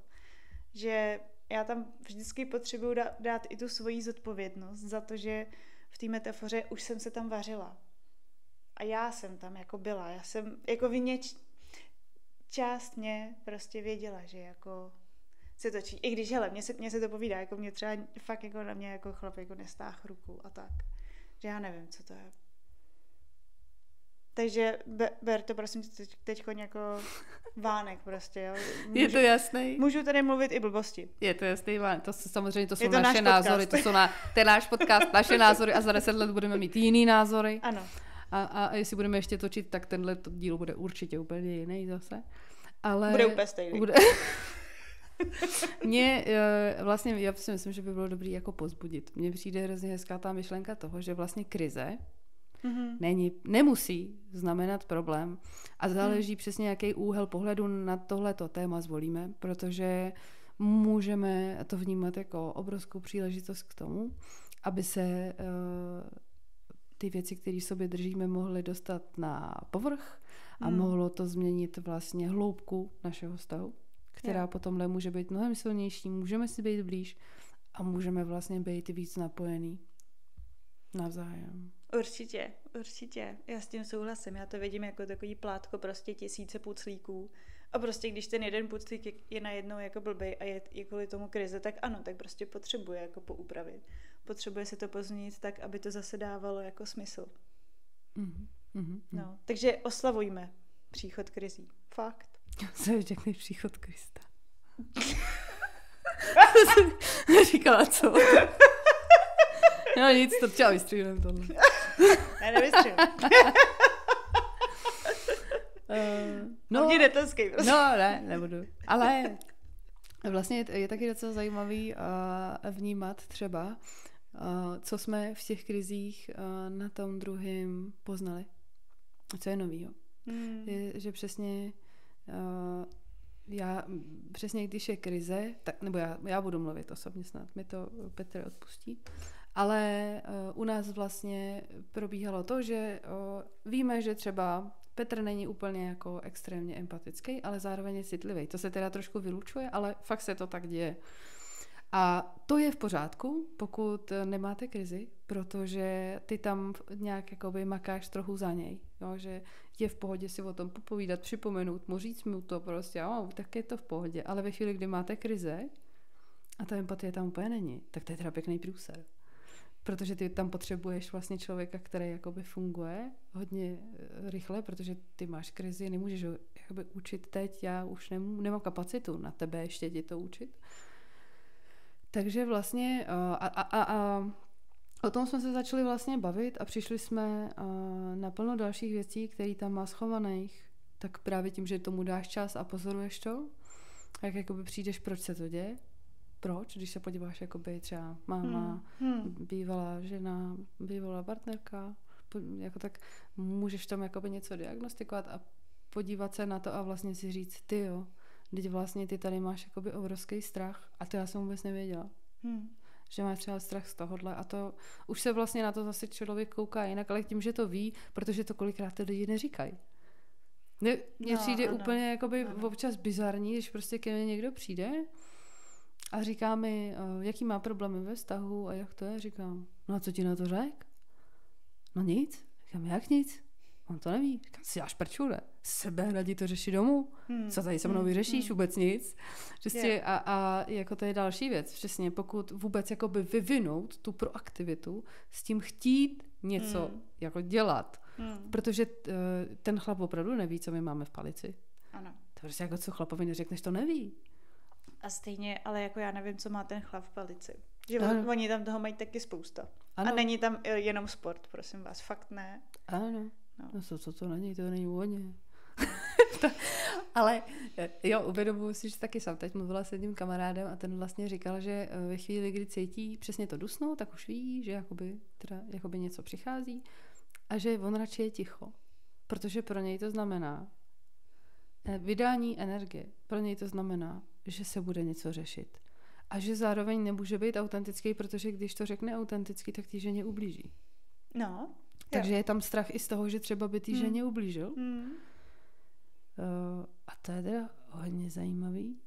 Že já tam vždycky potřebuju dát i tu svoji zodpovědnost za to, že v té metafoře už jsem se tam vařila. A já jsem tam jako byla. Já jsem jako část mě prostě věděla, že jako se točí. I když, hele, mně se to povídá, jako mě třeba fakt jako na mě jako chlap jako nestáh ruku a tak. Že já nevím, co to je. Takže ber to prosím teďko jako vánek prostě, jo. Je to jasný? Můžu tady mluvit i blbosti. Je to jasný vánek. Samozřejmě to jsou naše názory, to je náš podcast, naše názory a za 10 let budeme mít jiný názory. Ano. A jestli budeme ještě točit, tak tenhle díl bude určitě úplně jiný zase. Ale bude úplně stejný. Vlastně já si myslím, že by bylo dobré jako pozbudit. Mně přijde hrozně hezká ta myšlenka toho, že vlastně krize nemusí znamenat problém a záleží přesně, jaký úhel pohledu na tohleto téma zvolíme, protože můžeme to vnímat jako obrovskou příležitost k tomu, aby se ty věci, které v sobě držíme, mohly dostat na povrch a mohlo to změnit vlastně hloubku našeho vztahu, která potom může být mnohem silnější, můžeme si být blíž a můžeme vlastně být víc napojený navzájem. Určitě. Já s tím souhlasím. Já to vidím jako takový plátko prostě tisíce puclíků. A prostě když ten jeden puclík je najednou jako blbej a je kvůli tomu krize, tak ano, tak prostě potřebuje jako poupravit. Potřebuje se to pozměnit tak, aby to zase dávalo jako smysl. No, takže oslavujme příchod krizí. Fakt. Co řekneš příchod Krista? Říkala co? No nic, to třeba vystřílím tohle. Ne, nevystřílím. No, mě netleskej, prostě. No, ne, nebudu. Ale Vlastně je taky docela zajímavý vnímat třeba, co jsme v těch krizích na tom druhém poznali. Co je novýho. Je, že přesně přesně když je krize, tak, nebo já budu mluvit osobně, snad mi to Petr odpustí, ale u nás vlastně probíhalo to, že víme, že třeba Petr není úplně jako extrémně empatický, ale zároveň je citlivý. To se teda trošku vylučuje, ale fakt se to tak děje. A to je v pořádku, pokud nemáte krizi, protože ty tam nějak jakoby makáš trochu za něj. Jo? Že je v pohodě si o tom popovídat, připomenout mu, říct mu to prostě, tak je to v pohodě. Ale ve chvíli, kdy máte krize a ta empatie tam úplně není, tak to je teda pěkný průser. Protože ty tam potřebuješ vlastně člověka, který jakoby funguje hodně rychle, protože ty máš krizi, nemůžeš ho jakoby učit teď, já už nemám kapacitu na tebe ještě ti to učit. Takže vlastně o tom jsme se začali vlastně bavit a přišli jsme na plno dalších věcí, které tam má schovaných, tak právě tím, že tomu dáš čas a pozoruješ to, jak jakoby přijdeš, proč se to děje, proč, když se podíváš jakoby třeba máma, bývalá žena, bývalá partnerka, jako tak můžeš tam jakoby něco diagnostikovat a podívat se na to a vlastně si říct, ty jo, teď vlastně ty tady máš jakoby obrovský strach a to já jsem vůbec nevěděla. Že máš třeba strach z tohohle a to už se vlastně na to zase člověk kouká jinak, ale tím, že to ví, protože to kolikrát ty lidi neříkají. Mně přijde úplně jakoby občas bizarní, když prostě ke mně někdo přijde a říká mi, jaký má problémy ve vztahu a jak to je, říkám, no a co ti na to řek? No nic. Říkám, jak nic? On to neví. Říkám, si dáš prču, ne? Sebe radí to řešit domů. Co tady se mnou vyřešíš? Vůbec nic. Přesně, a jako to je další věc. Přesně, pokud vůbec jakoby vyvinout tu proaktivitu, s tím chtít něco jako dělat. Protože ten chlap opravdu neví, co my máme v palici. Ano. To prostě jako co chlapovi neřekneš, to neví. A stejně, ale jako já nevím, co má ten chlap v palici. Že oni tam toho mají taky spousta. Ano. A není tam jenom sport, prosím vás, fakt ne. Ano. No co to není hodně. Ale jo, uvědomuji si, že taky jsem teď mluvila s jedním kamarádem a ten vlastně říkal, že ve chvíli, kdy cítí přesně to dusnou, tak už ví, že jakoby něco přichází a že on radši je ticho. Protože pro něj to znamená vydání energie. Pro něj to znamená, že se bude něco řešit. A že zároveň nemůže být autentický, protože když to řekne autenticky, tak té ženě ublíží. No. Takže je tam strach i z toho, že třeba by té ženě ublížil. A to je teda hodně zajímavý.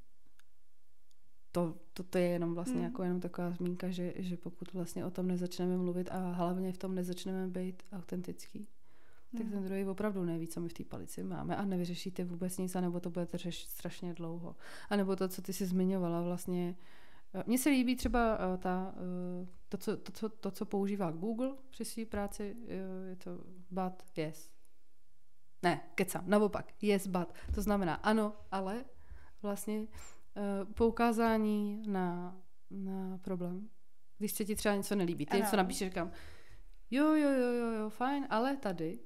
To je jenom vlastně jako jenom taková zmínka, že pokud vlastně o tom nezačneme mluvit a hlavně v tom nezačneme být autentický, tak ten druhý opravdu neví, co my v té palici máme a nevyřešíte vůbec nic, anebo to budete řešit strašně dlouho. A nebo to, co ty jsi zmiňovala vlastně. Mně se líbí třeba to, co používá Google při své práci, je to but, yes. Ne, kecám, naopak, yes, but. To znamená ano, ale vlastně poukázání na problém. Když se ti třeba něco nelíbí, ty něco napíšeš, říkám, jo, fajn, ale tady,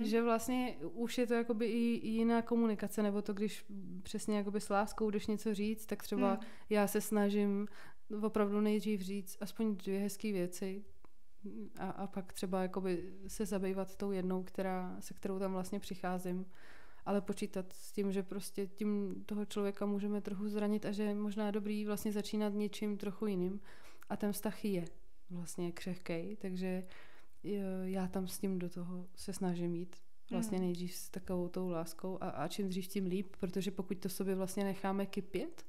že vlastně už je to jakoby i jiná komunikace, nebo to, když přesně jakoby s láskou jdeš něco říct, tak třeba já se snažím opravdu nejdřív říct aspoň 2 hezký věci a pak třeba jakoby se zabývat tou jednou, se kterou tam vlastně přicházím, ale počítat s tím, že prostě tím toho člověka můžeme trochu zranit a že je možná dobrý vlastně začínat něčím trochu jiným a ten vztah je vlastně křehkej, takže já tam s tím do toho se snažím jít vlastně nejdřív s takovou tou láskou a čím dřív tím líp, protože pokud to sobě vlastně necháme kypět,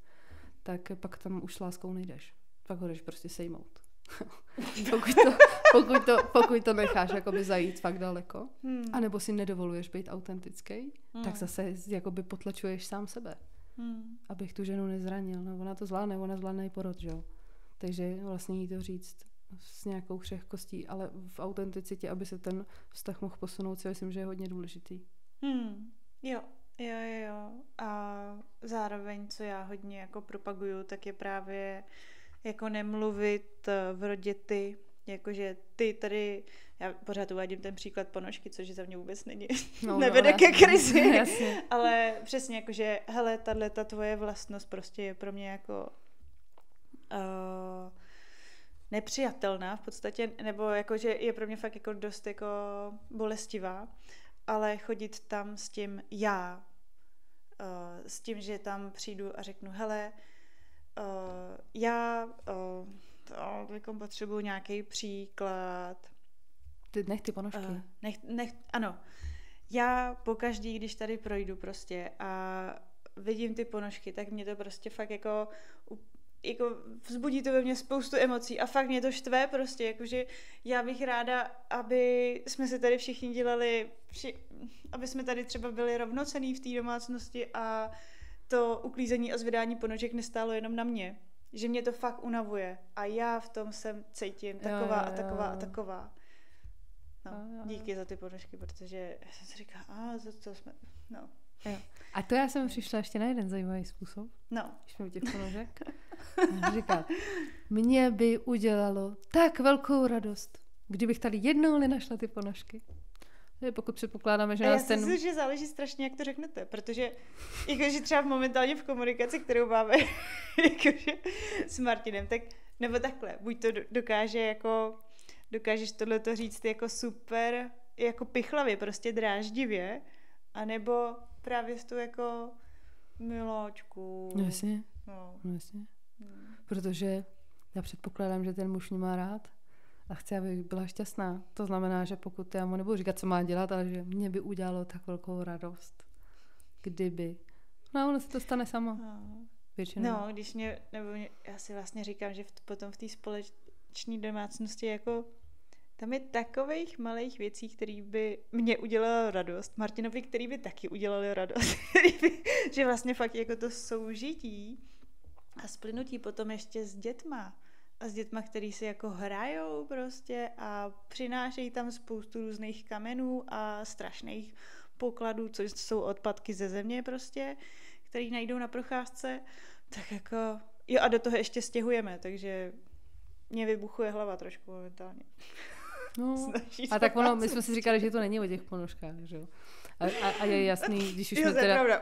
tak pak tam už s láskou nejdeš. Pak ho jdeš prostě sejmout. pokud to necháš jakoby zajít fakt daleko, anebo si nedovoluješ být autentický, tak zase jakoby potlačuješ sám sebe. Abych tu ženu nezranil. No, ona to zvládne, ona zvládne i porod, že jo. Takže vlastně jí to říct s nějakou křehkostí, ale v autenticitě, aby se ten vztah mohl posunout, si myslím, že je hodně důležitý. Jo. A zároveň, co já hodně jako propaguju, tak je právě jako nemluvit v rodě ty Jakože ty tady, já pořád uvádím ten příklad ponožky, což za mě vůbec není, No, nevede ke krizi, jasně. ale přesně jakože, hele, ta tvoje vlastnost prostě je pro mě jako nepřijatelná v podstatě, nebo jakože je pro mě fakt jako dost jako bolestivá, ale chodit tam s tím s tím, že tam přijdu a řeknu, hele, já potřebuji nějaký příklad. Nech ty ponožky. Ano. Já pokaždý, když tady projdu prostě a vidím ty ponožky, tak mě to prostě fakt jako vzbudí to ve mně spoustu emocí a fakt mě to štve prostě, jakože já bych ráda, aby jsme se tady všichni dělali, aby jsme tady třeba byli rovnocenní v té domácnosti a to uklízení a zvedání ponožek nestálo jenom na mě. Že mě to fakt unavuje a já v tom cítím taková a taková a taková. No, díky za ty ponožky, protože já jsem si říkala, to jsme, no. Jo. A to já jsem přišla ještě na jeden zajímavý způsob. No. Když jsme u těch ponožek. Říkal, mě by udělalo tak velkou radost, kdybych tady jednou nenašla ty ponožky. Pokud předpokládáme, že nás ten... Já si myslím, že záleží strašně, jak to řeknete, protože jakože třeba momentálně v komunikaci, kterou máme jakože s Martinem, tak, nebo takhle, buď to dokážeš tohleto říct jako super, jako pichlavě, prostě dráždivě, anebo právě s tou jako miláčku. No jasně. No jasně. Protože já předpokládám, že ten muž mě má rád a chci, aby byla šťastná. To znamená, že pokud já mu nebudu říkat, co má dělat, ale že mě by udělalo tak velkou radost, kdyby. No, ono se to stane samo. Většinou. No, já si vlastně říkám, že potom v té společné domácnosti jako tam je takových malých věcí, které by mě udělalo radost. Martinovi, který by taky udělali radost. Že vlastně fakt jako to soužití a splynutí potom ještě s dětma. A s dětma, který si jako hrajou prostě a přinášejí tam spoustu různých kamenů a strašných pokladů, což jsou odpadky ze země prostě, který najdou na procházce. Tak jako, jo a do toho ještě stěhujeme, takže mě vybuchuje hlava trošku momentálně. No, a tak ono, my jsme si říkali, že to není o těch ponožkách, že jo. A je jasný, když už jsme teda...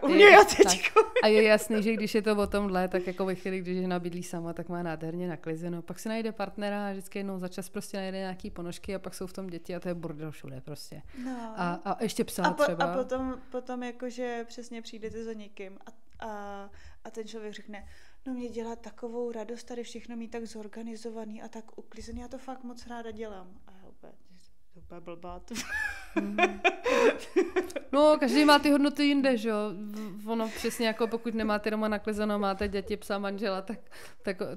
A je jasný, že když je to o tomhle, tak jako ve chvíli, když žena bydlí sama, tak má nádherně naklizeno. Pak se najde partnera a vždycky jednou za čas prostě najde nějaký ponožky a pak jsou v tom děti a to je bordel všude prostě. No. A ještě psa třeba. A potom jakože přesně přijdete za někým a ten člověk řekne, no mě dělá takovou radost tady všechno mít tak zorganizovaný a tak uklizený, já to fakt moc ráda dělám. A to úplně blbá. No, každý má ty hodnoty jinde, že jo. Ono přesně jako pokud nemáte doma naklizeno, máte děti, psa, manžela,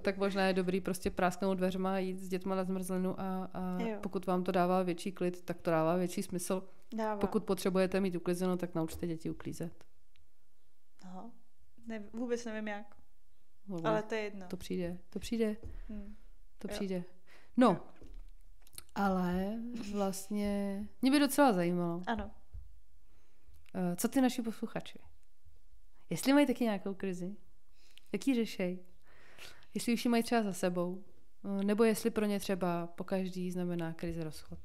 tak možná je dobrý prostě prásknout dveřma a jít s dětma na zmrzlinu a pokud vám to dává větší klid, tak to dává větší smysl. Dává. Pokud potřebujete mít uklizeno, tak naučte děti uklízet. No, vůbec nevím jak. Ale to je jedno. To přijde. To přijde. No, ale vlastně mě by docela zajímalo. Ano. Co ty naši posluchači? Jestli mají taky nějakou krizi, jak ji řešej? Jestli už ji mají třeba za sebou, nebo jestli pro ně třeba pokaždý znamená krize rozchod.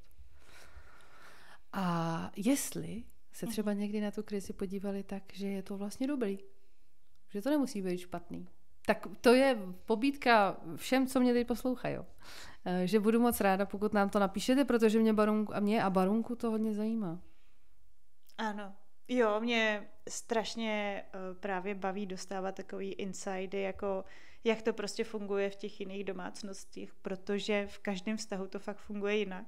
A jestli se třeba někdy na tu krizi podívali tak, že je to vlastně dobrý. Že to nemusí být špatný. Tak to je pobídka všem, co mě teď poslouchají. Že budu moc ráda, pokud nám to napíšete, protože mě a Barunku to hodně zajímá. Ano. Jo, mě strašně právě baví dostávat takový insidy, jako jak to prostě funguje v těch jiných domácnostích, protože v každém vztahu to fakt funguje jinak.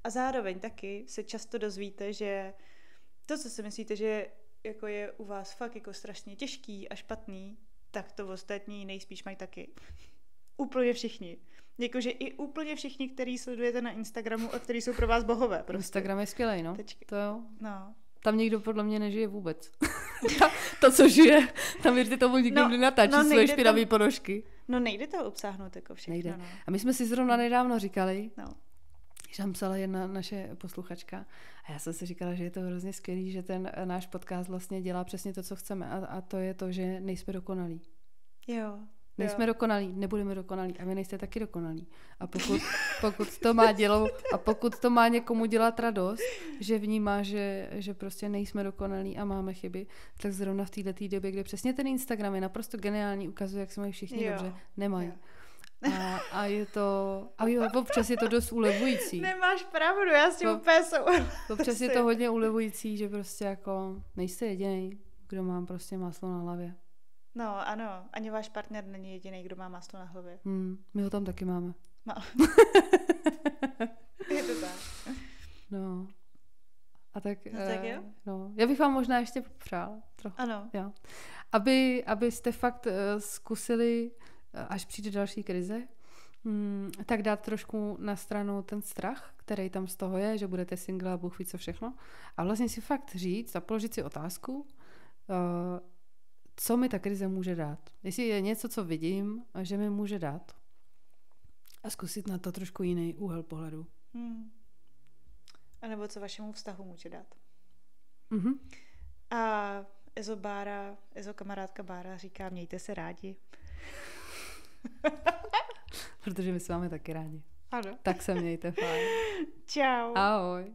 A zároveň taky se často dozvíte, že to, co si myslíte, že jako je u vás fakt jako strašně těžký a špatný, tak to ostatní nejspíš mají taky. Úplně všichni. Jakože i úplně všichni, který sledujete na Instagramu a který jsou pro vás bohové. Prostě. Instagram je skvělej, no. To jo. No. Tam nikdo podle mě nežije vůbec. To, co žije, tam věřte tomu nikdo nenatáčí svoje špinavé ponožky. No nejde to obsáhnout jako všechno. Nejde. No. A my jsme si zrovna nedávno říkali, že nám psala jedna naše posluchačka a já jsem si říkala, že je to hrozně skvělý, že ten náš podcast vlastně dělá přesně to, co chceme a to je to, že nejsme dokonalí. Jo. Nejsme dokonalí, nebudeme dokonalí a vy nejste taky dokonalí. A pokud to má někomu dělat radost, že vnímá, že prostě nejsme dokonalí a máme chyby, tak zrovna v této době, kde přesně ten Instagram je naprosto geniální, ukazuje, jak se mají všichni dobře, nemají. A je to, občas je to dost ulevující. Nemáš pravdu, já s tím úplně souhlasím. Občas je to hodně ulevující, že prostě jako nejste jediný, kdo má prostě máslo na hlavě. No ano, ani váš partner není jediný, kdo má máslo na hlavě. My ho tam taky máme. Je to tak. No. A tak, tak jo? No. Já bych vám možná ještě popřála trochu. Ano. Jo. Abyste fakt zkusili, až přijde další krize, tak dát trošku na stranu ten strach, který tam z toho je, že budete single a Bůh ví co všechno. A vlastně si fakt říct a položit si otázku, co mi ta krize může dát. Jestli je něco, co vidím, že mi může dát. A zkusit na to trošku jiný úhel pohledu. A nebo co vašemu vztahu může dát. Mm-hmm. A Ezo kamarádka Bára říká, mějte se rádi. Protože my s vámi taky rádi. Ano. Tak se mějte fajn. Čau. Ahoj.